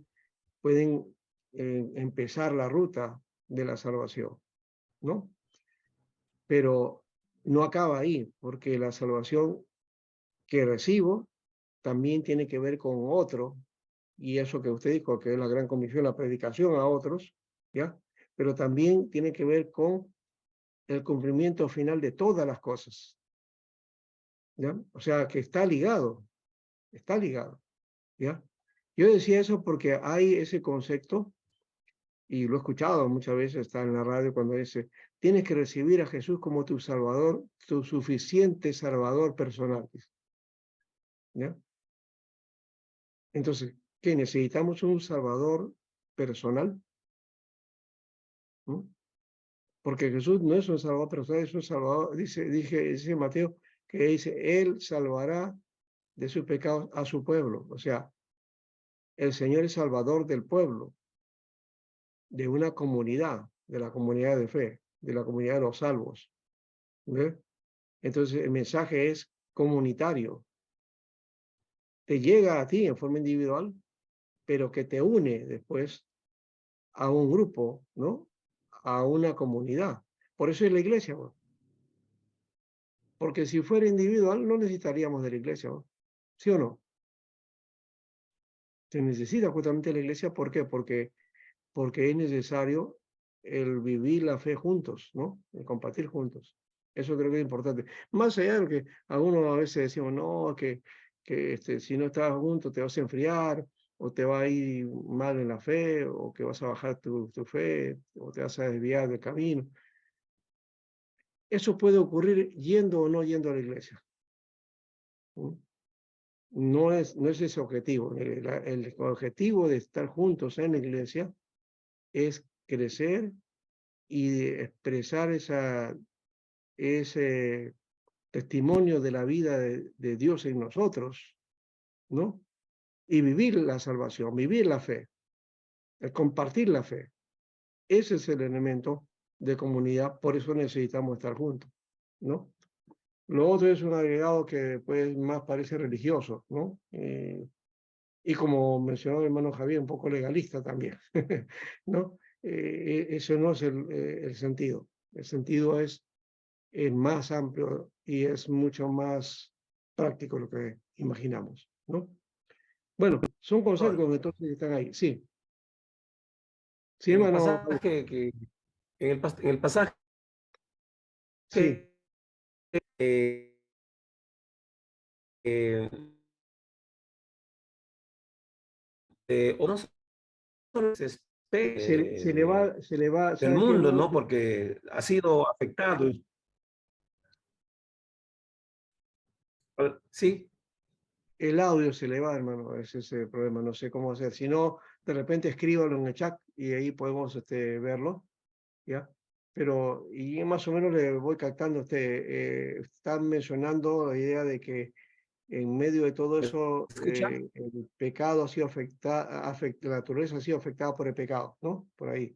pueden empezar la ruta de la salvación, ¿no? Pero no acaba ahí, porque la salvación que recibo también tiene que ver con otro, y eso que usted dijo, que es la gran comisión, la predicación a otros, ¿ya? Pero también tiene que ver con el cumplimiento final de todas las cosas, ¿ya? O sea, que está ligado, ¿ya? Yo decía eso porque hay ese concepto, y lo he escuchado muchas veces, está en la radio cuando dice, tienes que recibir a Jesús como tu Salvador, tu suficiente Salvador personal, ¿ya? Entonces, ¿qué necesitamos? Un Salvador personal, ¿no? Porque Jesús no es un Salvador personal, es un Salvador, dice Mateo, que dice, Él salvará de sus pecados a su pueblo. O sea, el Señor es Salvador del pueblo, de una comunidad, de la comunidad de fe, de la comunidad de los salvos. ¿Ve? Entonces, el mensaje es comunitario. Te llega a ti en forma individual, pero que te une después a un grupo, ¿no? A una comunidad. Por eso es la iglesia, ¿no? Porque si fuera individual, no necesitaríamos de la iglesia, ¿no? ¿Sí o no? Se necesita justamente la iglesia, ¿por qué? Porque es necesario el vivir la fe juntos, ¿no? El compartir juntos. Eso creo que es importante. Más allá de lo que algunos a veces decimos, no, que si no estás juntos te vas a enfriar, o te va a ir mal en la fe, o que vas a bajar tu fe, o te vas a desviar del camino. Eso puede ocurrir yendo o no yendo a la iglesia. ¿No? No es ese objetivo. El objetivo de estar juntos en la iglesia es crecer y expresar ese testimonio de la vida de Dios en nosotros, ¿no? Y vivir la salvación, vivir la fe, compartir la fe. Ese es el elemento de comunidad, por eso necesitamos estar juntos, ¿no? Lo otro es un agregado que pues más parece religioso, ¿no? Y como mencionó el hermano Javier, un poco legalista también, ¿no? Eso no es el sentido. El sentido es más amplio y es mucho más práctico lo que imaginamos, ¿no? Bueno, son conceptos entonces que están ahí, sí. Sí, En el hermano, pasaje en el pasaje sí, eh, eh, o no solo se se le va, del ¿sabes qué, mundo, hermano? ¿no? Porque ha sido afectado. Sí, El audio se le va, hermano, ese es el problema, no sé cómo hacer. Si no, de repente escríbalo en el chat y ahí podemos verlo, ¿ya? Pero, y más o menos le voy captando, están mencionando la idea de que en medio de todo ¿me eso, escucha? el pecado ha sido la naturaleza ha sido afectada por el pecado, ¿no? Por ahí.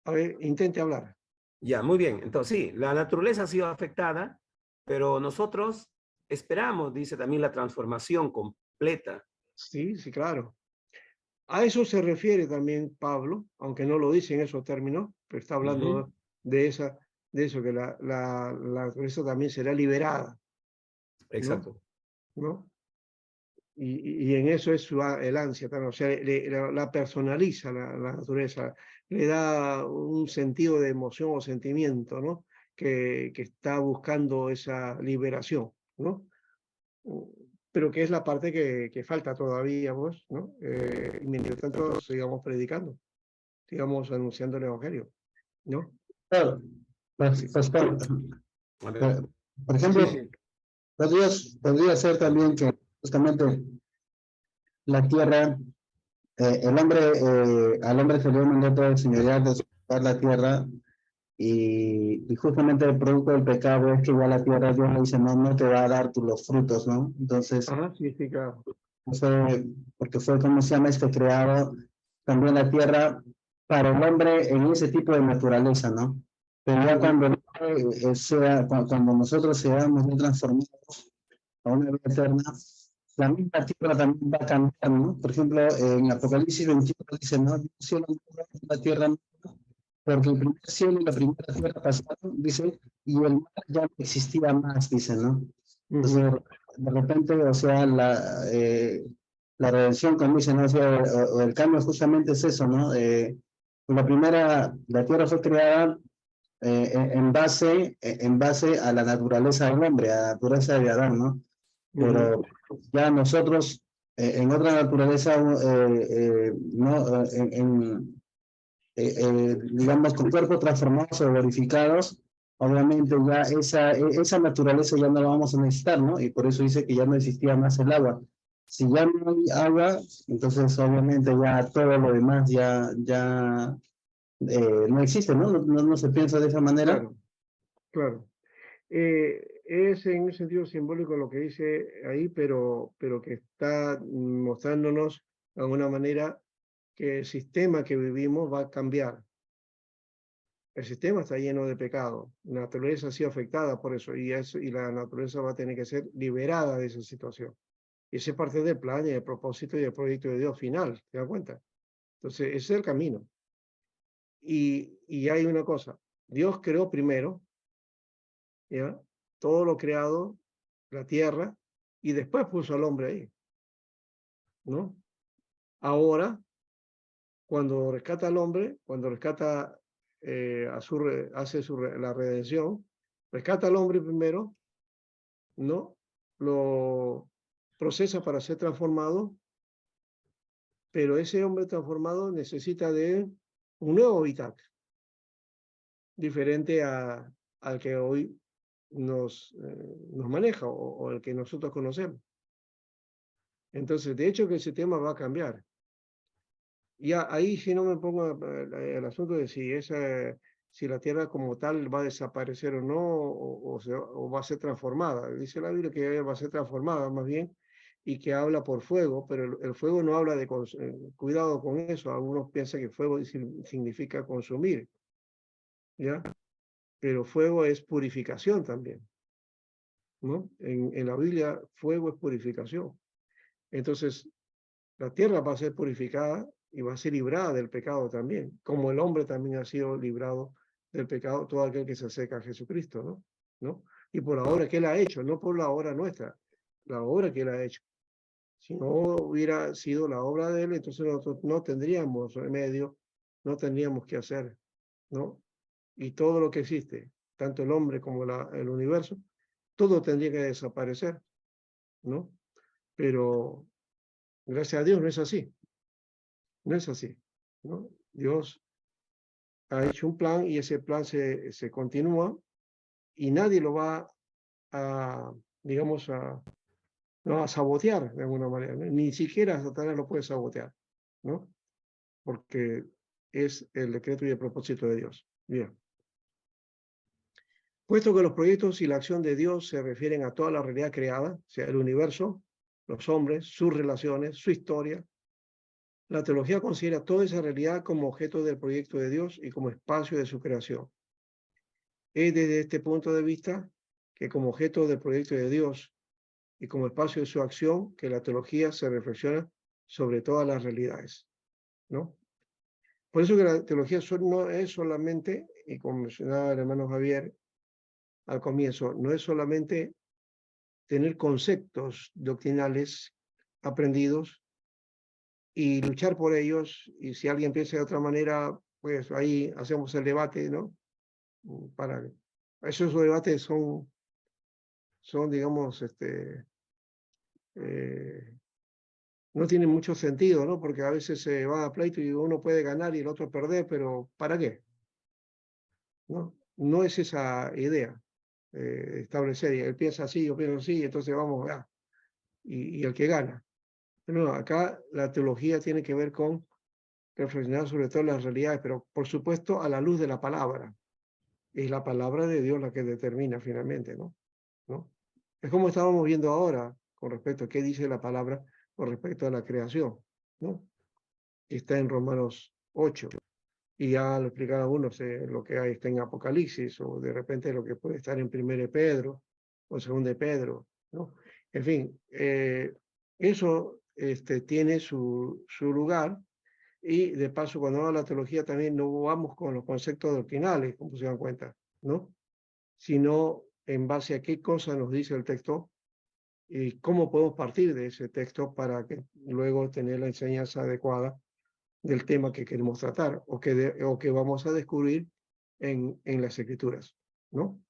A ver, intente hablar. Ya, muy bien. Entonces, sí, la naturaleza ha sido afectada, pero nosotros esperamos, dice también, la transformación completa. Sí, sí, claro. A eso se refiere también Pablo, aunque no lo dice en esos términos, pero está Ujú, hablando de eso, que la naturaleza también será liberada, ¿no? exacto. ¿No? Y en eso es el ansia también, o sea, la personaliza la naturaleza, le da un sentido de emoción o sentimiento, ¿no? Que está buscando esa liberación, ¿no? Pero que es la parte que falta todavía, vos, ¿no? Y mientras tanto sigamos predicando, sigamos anunciando el Evangelio, ¿no? Claro, pastor, A ver. por Sí, ejemplo, sí. podría ser también que justamente la tierra, al hombre se le dio un mandato de señorear, de ocupar la tierra, y justamente el producto del pecado es que igual la tierra, Dios le dice, no, no te va a dar los frutos, ¿no? Entonces, Ajá, sí, sí, claro. porque fue como se llama creado también la tierra para el hombre en ese tipo de naturaleza, ¿no? Pero ya cuando, cuando nosotros seamos transformados a una vida eterna, la misma tierra también va a cambiar, ¿no? Por ejemplo, en Apocalipsis 21 dice, no, el cielo nuevo y la tierra nueva, porque el primer cielo y la primera tierra pasaron, dice, y el mar ya no existía más, dice, ¿no? Ujú, Entonces, de repente, o sea, la redención, como dicen, ¿no? O sea, o el cambio justamente es eso, ¿no? La tierra fue creada en base a la naturaleza del hombre, a la naturaleza de Adán, ¿no? ujú, Pero ya nosotros, en otra naturaleza, ¿no? Digamos, con cuerpos transformados o glorificados, obviamente ya esa naturaleza ya no la vamos a necesitar, ¿no? Y por eso dice que ya no existía más el agua. Si ya no hay agua, entonces obviamente ya todo lo demás no existe, ¿no? No se piensa de esa manera. claro, claro. Es en un sentido simbólico lo que dice ahí, pero que está mostrándonos de alguna manera que el sistema que vivimos va a cambiar. El sistema está lleno de pecado, la naturaleza ha sido afectada por eso, y la naturaleza va a tener que ser liberada de esa situación. Y ese es parte del plan y del propósito y del proyecto de Dios final, ¿te das cuenta? Entonces, ese es el camino. Y hay una cosa, Dios creó primero, ¿ya? Todo lo creado, la tierra, y después puso al hombre ahí, ¿no? Ahora, cuando rescata al hombre, cuando rescata, la redención, rescata al hombre primero, ¿no? Lo procesa para ser transformado, pero ese hombre transformado necesita de un nuevo hábitat, diferente al que hoy nos maneja o el que nosotros conocemos. Entonces, de hecho que ese tema va a cambiar. Ya ahí si no me pongo el asunto de si la tierra como tal va a desaparecer o no, o va a ser transformada. Dice la Biblia que va a ser transformada más bien, y que habla por fuego, pero el fuego no habla de cuidado con eso. Algunos piensan que fuego significa consumir, ¿ya? Pero fuego es purificación también, ¿no? En la Biblia, fuego es purificación. Entonces, la tierra va a ser purificada y va a ser librada del pecado también, como el hombre también ha sido librado del pecado, todo aquel que se acerca a Jesucristo, ¿no? ¿No? Y por la obra que él ha hecho, no por la obra nuestra, la obra que él ha hecho. Si no hubiera sido la obra de él, entonces nosotros no tendríamos remedio, no tendríamos que hacer, ¿no? Y todo lo que existe, tanto el hombre como el universo, todo tendría que desaparecer, ¿no? Pero gracias a Dios no es así, no es así, ¿no? Dios ha hecho un plan y ese plan se continúa y nadie lo va a, digamos, no, a sabotear de alguna manera, ¿no? Ni siquiera Satanás lo puede sabotear, ¿no? Porque es el decreto y el propósito de Dios. Bien. Puesto que los proyectos y la acción de Dios se refieren a toda la realidad creada, o sea, el universo, los hombres, sus relaciones, su historia, la teología considera toda esa realidad como objeto del proyecto de Dios y como espacio de su creación. Es desde este punto de vista que como objeto del proyecto de Dios y como espacio de su acción que la teología se reflexiona sobre todas las realidades, ¿no? Por eso que la teología no es solamente, y como mencionaba el hermano Javier al comienzo, no es solamente tener conceptos doctrinales aprendidos y luchar por ellos, y si alguien piensa de otra manera, pues ahí hacemos el debate, ¿no? Para esos debates son digamos, no tienen mucho sentido, ¿no? Porque a veces se va a pleito y uno puede ganar y el otro perder, pero ¿para qué? ¿No? No es esa idea establecer, él piensa así, yo pienso así, entonces vamos, y el que gana. Pero no, acá la teología tiene que ver con reflexionar sobre todas las realidades, pero por supuesto a la luz de la palabra. Es la palabra de Dios la que determina finalmente, ¿no? ¿No? Es como estábamos viendo ahora con respecto a qué dice la palabra con respecto a la creación, ¿no? Está en Romanos 8, y ya lo explicaron algunos, lo que hay está en Apocalipsis, o de repente lo que puede estar en 1 Pedro, o 2 Pedro, ¿no? En fin, eso tiene su lugar, y de paso, cuando vamos a la teología también no vamos con los conceptos doctrinales, como se dan cuenta, ¿no? Sino en base a qué cosa nos dice el texto y cómo podemos partir de ese texto para que luego tener la enseñanza adecuada del tema que queremos tratar o que vamos a descubrir en las escrituras, ¿no?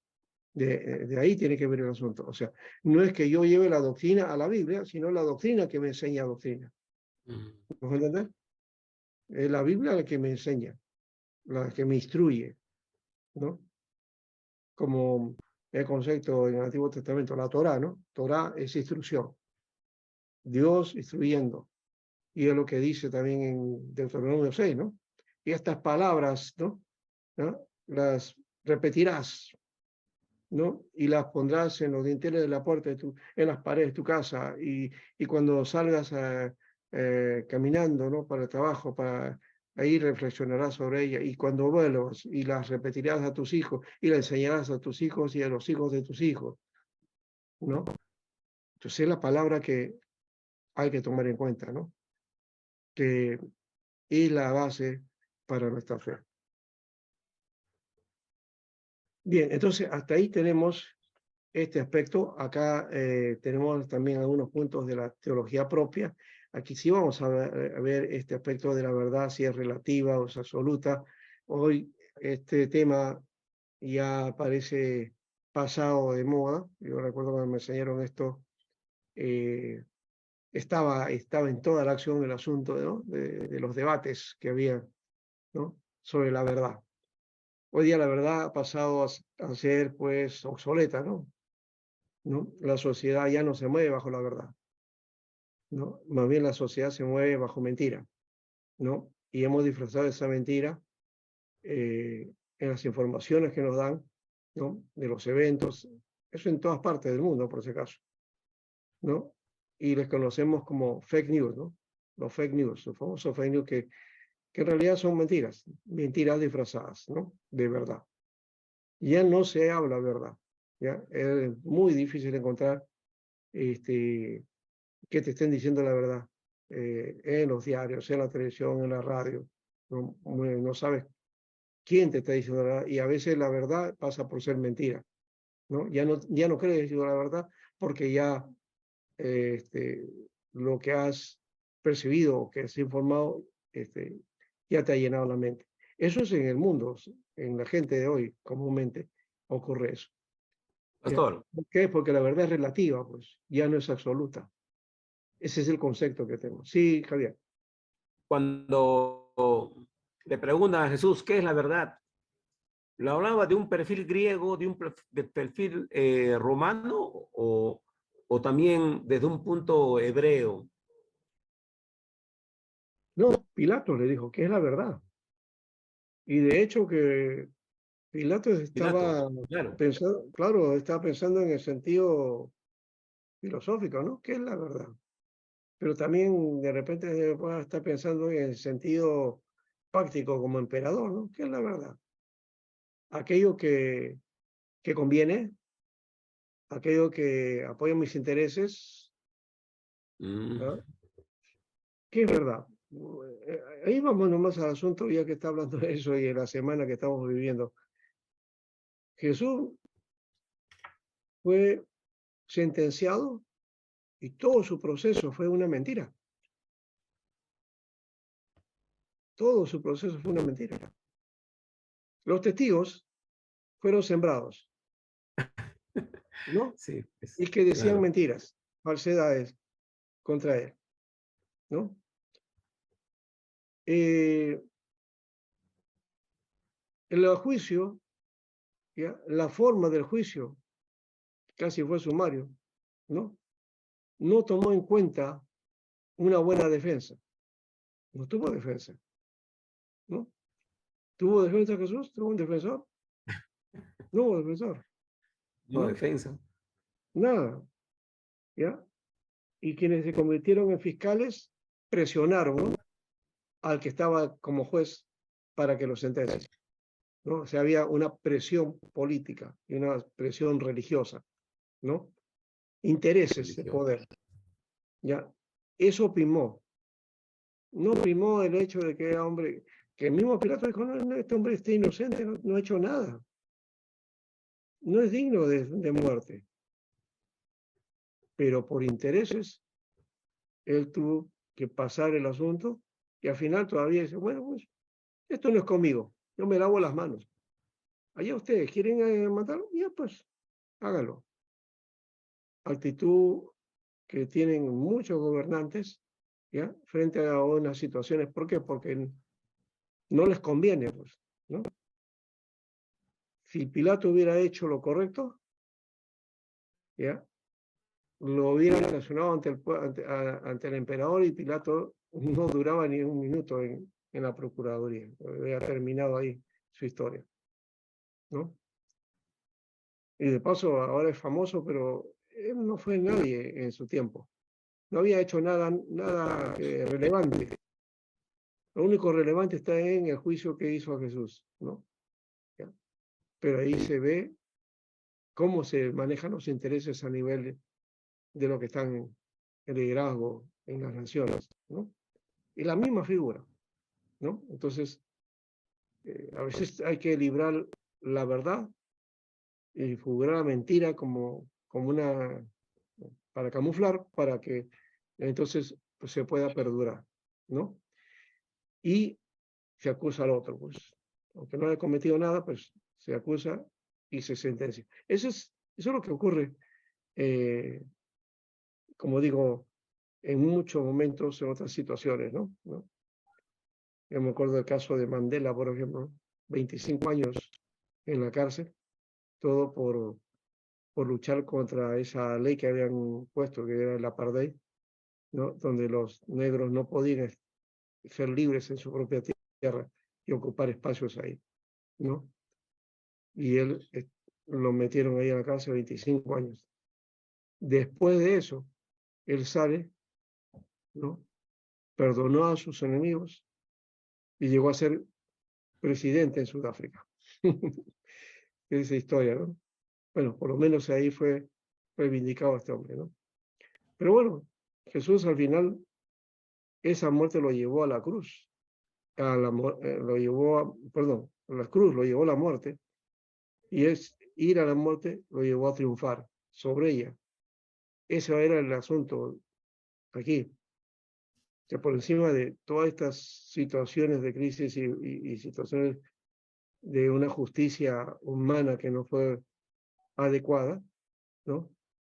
De ahí tiene que ver el asunto. O sea, no es que yo lleve la doctrina a la Biblia, sino la doctrina que me enseña doctrina. ¿Me entender? Es la Biblia la que me enseña, la que me instruye, ¿no? Como el concepto en el Antiguo Testamento, la Torá, ¿no? Torá es instrucción. Dios instruyendo. Y es lo que dice también en Deuteronomio 6, ¿no? Y estas palabras, ¿no? Las repetirás, ¿no? Y las pondrás en los dinteles de la puerta en las paredes de tu casa, y cuando salgas caminando, ¿no? Para el trabajo, ahí reflexionarás sobre ella, y cuando vuelvas, y las repetirás a tus hijos, y las enseñarás a tus hijos y a los hijos de tus hijos, ¿no? Entonces es la palabra que hay que tomar en cuenta, ¿no? Que es la base para nuestra fe. Bien, entonces hasta ahí tenemos este aspecto. Acá tenemos también algunos puntos de la teología propia. Aquí sí vamos a ver este aspecto de la verdad, si es relativa o es absoluta. Hoy este tema ya parece pasado de moda. Yo recuerdo cuando me enseñaron esto, estaba en toda la acción el asunto, ¿no? de los debates que había, ¿no? sobre la verdad. Hoy día la verdad ha pasado a ser pues obsoleta, ¿no? La sociedad ya no se mueve bajo la verdad, ¿no? Más bien la sociedad se mueve bajo mentira, ¿no? Y hemos disfrazado esa mentira en las informaciones que nos dan, ¿no? De los eventos, eso en todas partes del mundo, por si acaso, ¿no? Y les conocemos como fake news, ¿no? Los fake news, los famosos fake news que en realidad son mentiras, mentiras disfrazadas, ¿no? De verdad. Ya no se habla verdad, ¿ya? Es muy difícil encontrar que te estén diciendo la verdad en los diarios, en la televisión, en la radio. No sabes quién te está diciendo la verdad y a veces la verdad pasa por ser mentira, ¿no? Ya no crees decir la verdad porque ya lo que has percibido o que has informado ya te ha llenado la mente. Eso es en el mundo, en la gente de hoy, comúnmente ocurre eso. ¿Ya? Pastor, ¿Por qué? Porque la verdad es relativa, pues, ya no es absoluta. Ese es el concepto que tengo. Sí, Javier. cuando le preguntan a Jesús, ¿qué es la verdad? ¿Lo hablaba de un perfil griego, de perfil romano o también desde un punto hebreo? No, Pilato le dijo, ¿qué es la verdad? Y de hecho que Pilato Pilato, estaba claro. pensando, claro, estaba pensando en el sentido filosófico, ¿no? ¿Qué es la verdad? Pero también de repente pueda estar pensando en el sentido práctico como emperador, ¿no? ¿Qué es la verdad? Aquello que conviene, aquello que apoya mis intereses, ¿no? ¿Qué es verdad? Ahí vamos nomás al asunto, ya que está hablando de eso y en la semana que estamos viviendo. Jesús fue sentenciado y todo su proceso fue una mentira. Todo su proceso fue una mentira. Los testigos fueron sembrados, ¿no? Sí, pues, Y que decían claro. mentiras, falsedades contra él, ¿no? El juicio, ¿ya? La forma del juicio, casi fue sumario, ¿no? No tomó en cuenta una buena defensa. No tuvo defensa, ¿no? ¿Tuvo defensa Jesús? ¿Tuvo un defensor? No hubo defensor, No, ¿no? defensa. Nada, ¿ya? Y quienes se convirtieron en fiscales presionaron, ¿no? al que estaba como juez para que lo sentencie, ¿no? O sea, había una presión política y una presión religiosa, ¿no? Intereses de Religiosa. poder, ¿ya? Eso primó. No primó el hecho de que era hombre, que el mismo Pilato dijo, no, este hombre está inocente, no ha hecho nada. No es digno de muerte. Pero por intereses, él tuvo que pasar el asunto y al final todavía dice, bueno, pues esto no es conmigo, yo me lavo las manos. Allá ustedes quieren matarlo, ya pues, háganlo. Actitud que tienen muchos gobernantes, ¿ya? Frente a unas situaciones. ¿Por qué? Porque no les conviene, pues, ¿no? Si Pilato hubiera hecho lo correcto, ¿ya? Lo hubieran relacionado ante el emperador y Pilato no duraba ni un minuto en la Procuraduría. Había terminado ahí su historia, ¿no? Y de paso, ahora es famoso, pero él no fue nadie en su tiempo. No había hecho nada relevante. Lo único relevante está en el juicio que hizo a Jesús, ¿no? ¿Ya? Pero ahí se ve cómo se manejan los intereses a nivel de lo que están en el liderazgo en las naciones, ¿no? Y la misma figura, ¿no? Entonces, a veces hay que librar la verdad y figurar la mentira como para camuflar, para que entonces pues, se pueda perdurar, ¿no? Y se acusa al otro, pues, aunque no haya cometido nada, pues se acusa y se sentencia. Eso es lo que ocurre, como digo, en muchos momentos, en otras situaciones, ¿no? Yo me acuerdo del caso de Mandela, por ejemplo, 25 años en la cárcel, todo por luchar contra esa ley que habían puesto, que era el apartheid, ¿no? Donde los negros no podían ser libres en su propia tierra y ocupar espacios ahí, ¿no? Y él lo metieron ahí a la cárcel 25 años. Después de eso, él sale, ¿no? Perdonó a sus enemigos y llegó a ser presidente en Sudáfrica. Esa historia, ¿no? Bueno, por lo menos ahí fue reivindicado este hombre, ¿no? Pero bueno, Jesús al final, esa muerte lo llevó a la cruz, lo llevó a, perdón, a la cruz lo llevó a la muerte, y es ir a la muerte lo llevó a triunfar sobre ella. Ese era el asunto aquí, que por encima de todas estas situaciones de crisis y situaciones de una justicia humana que no fue adecuada, ¿no?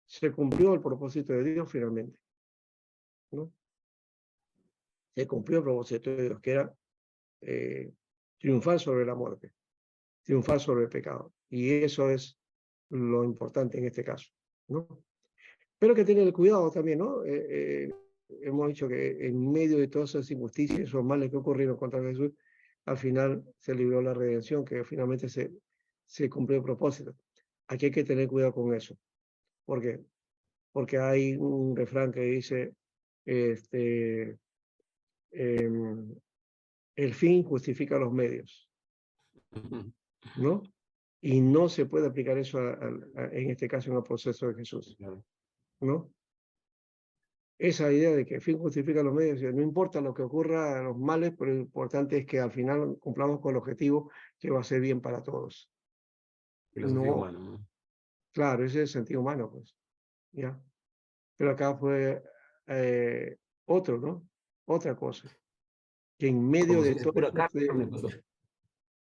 Se cumplió el propósito de Dios finalmente, ¿no? Se cumplió el propósito de Dios, que era triunfar sobre la muerte, triunfar sobre el pecado. Y eso es lo importante en este caso, ¿no? Pero hay que tener cuidado también, ¿no? Hemos dicho que en medio de todas esas injusticias, esos males que ocurrieron contra Jesús, al final se libró la redención, que finalmente se cumplió el propósito. Aquí hay que tener cuidado con eso. ¿Por qué? Porque hay un refrán que dice, el fin justifica los medios, ¿no? Y no se puede aplicar eso en este caso en el proceso de Jesús, ¿no? Esa idea de que el fin justifica los medios, no importa lo que ocurra, los males, pero lo importante es que al final cumplamos con el objetivo que va a ser bien para todos. Filosofía No, humana, ¿no? claro, ese es el sentido humano, pues, ¿ya? Pero acá fue otro, ¿no? Otra cosa, que en medio Como si de es todo pura carne, pastor.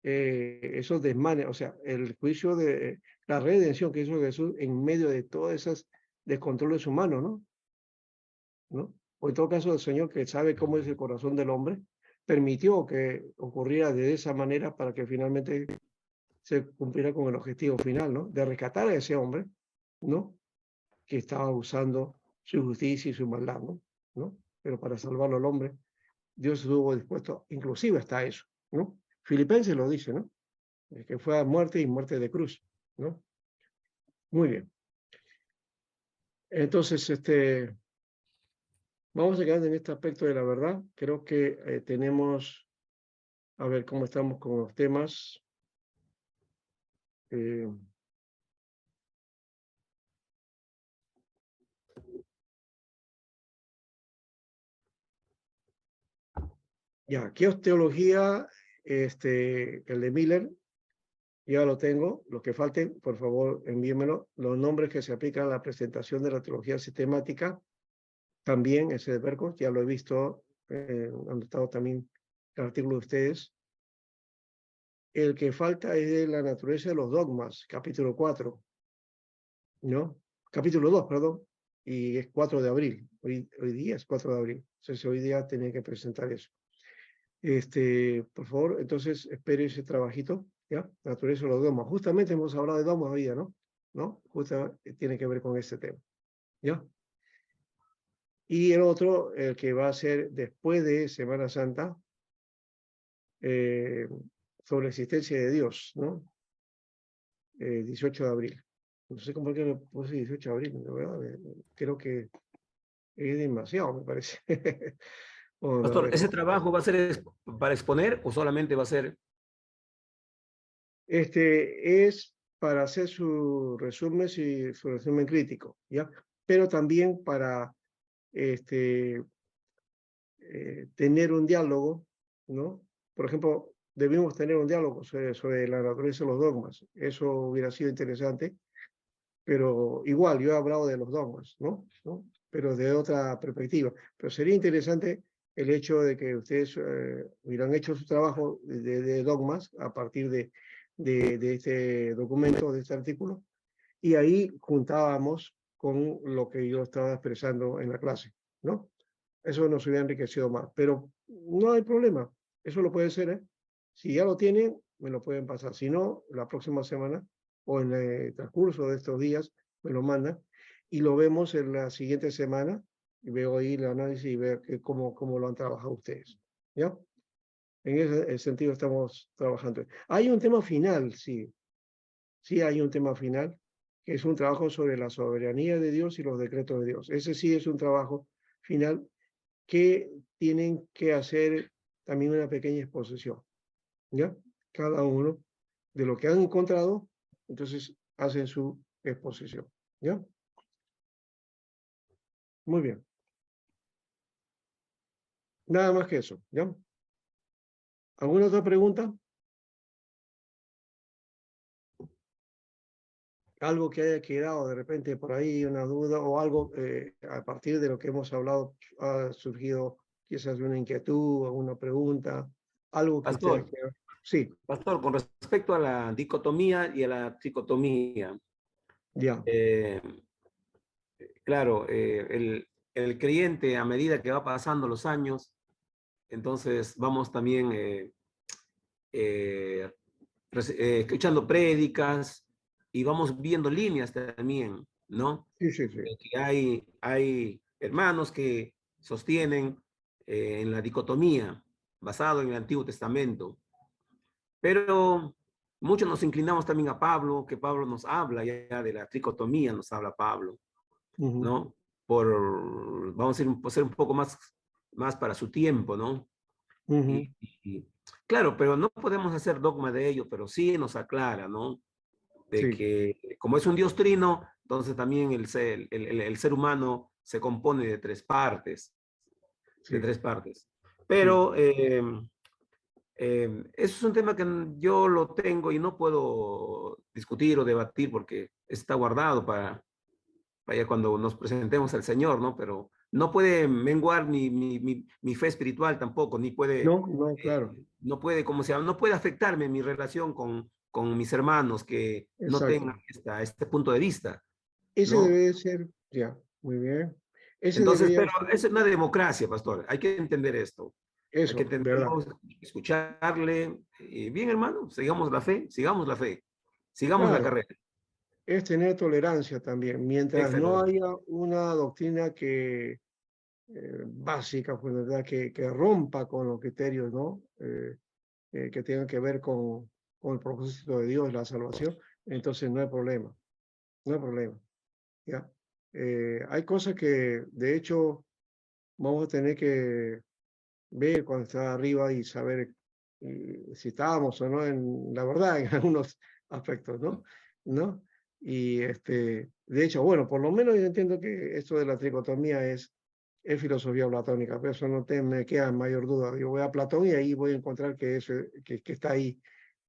esos desmanes, o sea, el juicio de la redención que hizo Jesús en medio de todas esas descontroles humanos, ¿no? O en todo caso, el Señor, que sabe cómo es el corazón del hombre, permitió que ocurriera de esa manera para que finalmente se cumpliera con el objetivo final, ¿no? De rescatar a ese hombre, ¿no? Que estaba usando su justicia y su maldad, ¿no? Pero para salvarlo al hombre, Dios estuvo dispuesto, inclusive hasta eso, ¿no? Filipenses lo dice, ¿no? Que fue a muerte y muerte de cruz, ¿no? Muy bien. Entonces, vamos a quedar en este aspecto de la verdad. Creo que tenemos, a ver cómo estamos con los temas. Ya, ¿qué es teología? El de Miller, ya lo tengo. Los que falten, por favor, envíenmelo. Los nombres que se aplican a la presentación de la teología sistemática, también ese de Berkos, ya lo he visto, han estado también el artículo de ustedes. El que falta es de la naturaleza de los dogmas, capítulo 4, ¿no? Capítulo 2, perdón, y es 4 de abril. Hoy día es 4 de abril. Entonces, hoy día tenía que presentar eso. Por favor, entonces espere ese trabajito, ¿ya? Naturaleza de los dogmas. Justamente hemos hablado de dogmas hoy día, ¿no? Justamente tiene que ver con este tema, ¿ya? Y el otro, el que va a ser después de Semana Santa, sobre la existencia de Dios, ¿no? 18 de abril. No sé por qué le puse 18 de abril, la verdad. Creo que es demasiado, me parece. Bueno, a Pastor, ver. ¿ese trabajo va a ser para exponer o solamente va a ser? Es para hacer su resumen y su resumen crítico, ¿ya? Pero también para tener un diálogo, ¿no? Por ejemplo, debimos tener un diálogo sobre la naturaleza de los dogmas. Eso hubiera sido interesante, pero igual yo he hablado de los dogmas, ¿no? Pero de otra perspectiva. Pero sería interesante el hecho de que ustedes hubieran hecho su trabajo de dogmas a partir de este documento, de este artículo, y ahí juntábamos con lo que yo estaba expresando en la clase, ¿no? Eso nos hubiera enriquecido más, pero no hay problema, eso lo puede ser, ¿eh? Si ya lo tienen, me lo pueden pasar, si no, la próxima semana o en el transcurso de estos días me lo mandan y lo vemos en la siguiente semana y veo ahí el análisis y veo cómo lo han trabajado ustedes, ¿ya? En ese sentido estamos trabajando. Hay un tema final, sí hay un tema final, que es un trabajo sobre la soberanía de Dios y los decretos de Dios. Ese sí es un trabajo final que tienen que hacer también una pequeña exposición, ¿ya? Cada uno de lo que han encontrado, entonces hacen su exposición, ¿ya? Muy bien. Nada más que eso, ¿ya? ¿Alguna otra pregunta? Algo que haya quedado de repente por ahí, una duda o algo a partir de lo que hemos hablado ha surgido quizás una inquietud o una pregunta, algo que ustedes Pastor, quieran. Sí, pastor, con respecto a la dicotomía y a la tricotomía, ya, eh, claro, el creyente a medida que va pasando los años, entonces vamos también eh, escuchando prédicas y vamos viendo líneas también, ¿no? sí, sí, sí, Que hay hermanos que sostienen en la dicotomía basado en el Antiguo Testamento, pero muchos nos inclinamos también a Pablo, que Pablo nos habla ya de la tricotomía, nos habla Pablo, ujú, ¿no? Vamos a ir, por ser un poco más para su tiempo, ¿no? ujú, Y claro, pero no podemos hacer dogma de ello, pero sí nos aclara, ¿no? De sí, que como es un Dios trino, entonces también el ser humano se compone de tres partes, de sí, tres partes. sí, Pero eso es un tema que yo lo tengo y no puedo discutir o debatir porque está guardado para cuando nos presentemos al Señor, ¿no? Pero no puede menguar mi fe espiritual tampoco, ni puede, no, no, claro, no puede, como se llama, no puede afectarme mi relación con mis hermanos que no exacto. tengan este punto de vista, Ese ¿no? debe de ser, ya, muy bien. Ese Entonces, debería pero ser, es una democracia, pastor, hay que entender esto. Hay que eso, verdad. entenderlo, escucharle. Y bien, hermano, sigamos la fe, sigamos la fe, sigamos la Claro, carrera. es tener tolerancia también. Mientras no Exactamente. haya una doctrina que básica, pues, ¿verdad? Que rompa con los criterios, ¿no? Que tengan que ver con el propósito de Dios, la salvación, entonces no hay problema, no hay problema, ¿ya? Hay cosas que, de hecho, vamos a tener que ver cuando está arriba y saber si estábamos o no en la verdad en algunos aspectos, ¿no? ¿No? Y de hecho, bueno, por lo menos yo entiendo que esto de la tricotomía es filosofía platónica, pero eso no me queda mayor duda. Yo voy a Platón y ahí voy a encontrar que está ahí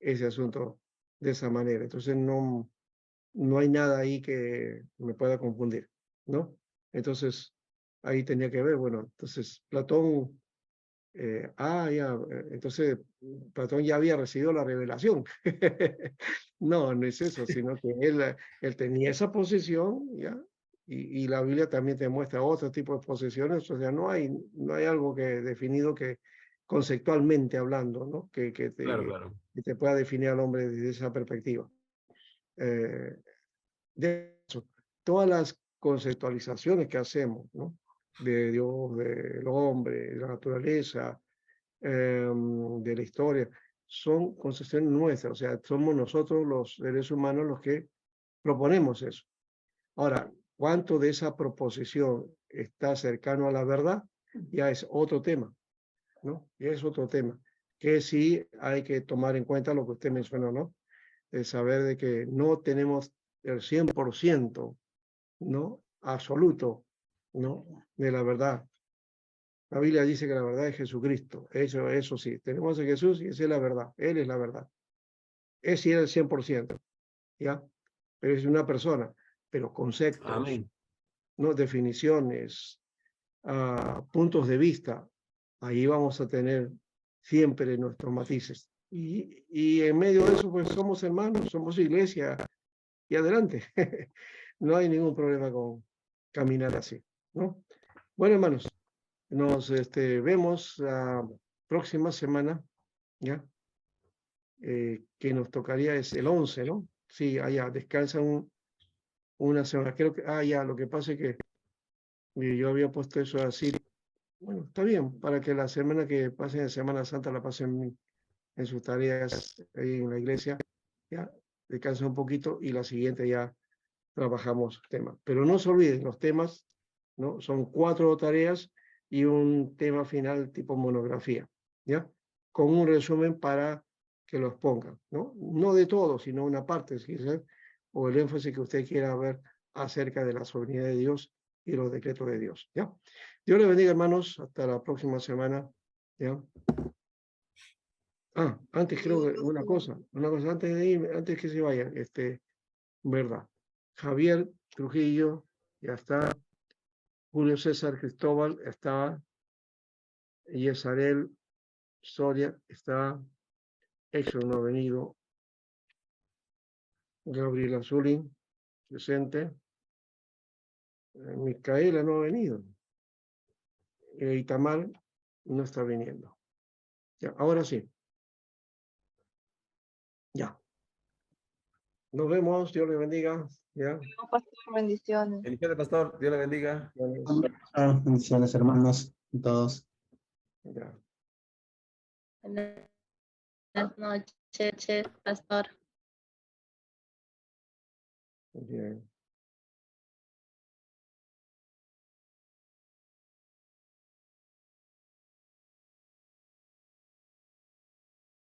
ese asunto de esa manera. Entonces no hay nada ahí que me pueda confundir, ¿no? Entonces ahí tenía que ver, bueno, entonces Platón, ya, entonces Platón ya había recibido la revelación. No, no es eso, sino que él tenía esa posición, ¿ya? Y la Biblia también te muestra otro tipo de posiciones, o sea, no hay algo que definido que conceptualmente hablando, ¿no? Claro, claro. Que te pueda definir al hombre desde esa perspectiva. Eh, de eso, todas las conceptualizaciones que hacemos, ¿no? De Dios, del hombre, de la naturaleza, de la historia, son concepciones nuestras, o sea, somos nosotros los seres humanos los que proponemos eso. Ahora, ¿cuánto de esa proposición está cercano a la verdad? Ya es otro tema, ¿no? Ya es otro tema, que sí hay que tomar en cuenta lo que usted mencionó, ¿no? De saber de que no tenemos el 100%, ¿no? Absoluto, ¿no? De la verdad. La Biblia dice que la verdad es Jesucristo. Eso sí, tenemos a Jesús y esa es la verdad. Él es la verdad. Es sí el 100%, ¿ya? Pero es una persona, pero conceptos, Amén. no definiciones, puntos de vista, ahí vamos a tener siempre nuestros matices. Y en medio de eso, pues somos hermanos, somos iglesia y adelante. No hay ningún problema con caminar así, ¿no? Bueno, hermanos, nos vemos la próxima semana, ¿ya? Que nos tocaría es el 11, ¿no? Sí, allá descansan una semana. Creo que, ya, lo que pasa es que yo había puesto eso así. Bueno, está bien, para que la semana que pasen de Semana Santa la pasen en sus tareas ahí en la iglesia, ya, descansen un poquito y la siguiente ya trabajamos temas. Pero no se olviden, los temas, ¿no? Son 4 tareas y un tema final tipo monografía, ¿ya? Con un resumen para que los pongan, ¿no? No de todo, sino una parte, quizás, o el énfasis que usted quiera ver acerca de la soberanía de Dios y los decretos de Dios, ¿ya? Dios les bendiga, hermanos. Hasta la próxima semana, ¿ya? Antes creo que una cosa antes de irme, antes que se vayan, verdad. Javier Trujillo, ya está. Julio César Cristóbal, está. Yesarel Soria, está. Héctor no ha venido. Gabriela Zulín, presente. Micaela no ha venido. Itamar no está viniendo. Ya, ahora sí. Ya. Nos vemos, Dios le bendiga. Ya. No, pastor, bendiciones. Bendiciones, pastor. Dios le bendiga. Bendiciones, hermanos, todos. Ya. Buenas noches, pastor. Bien.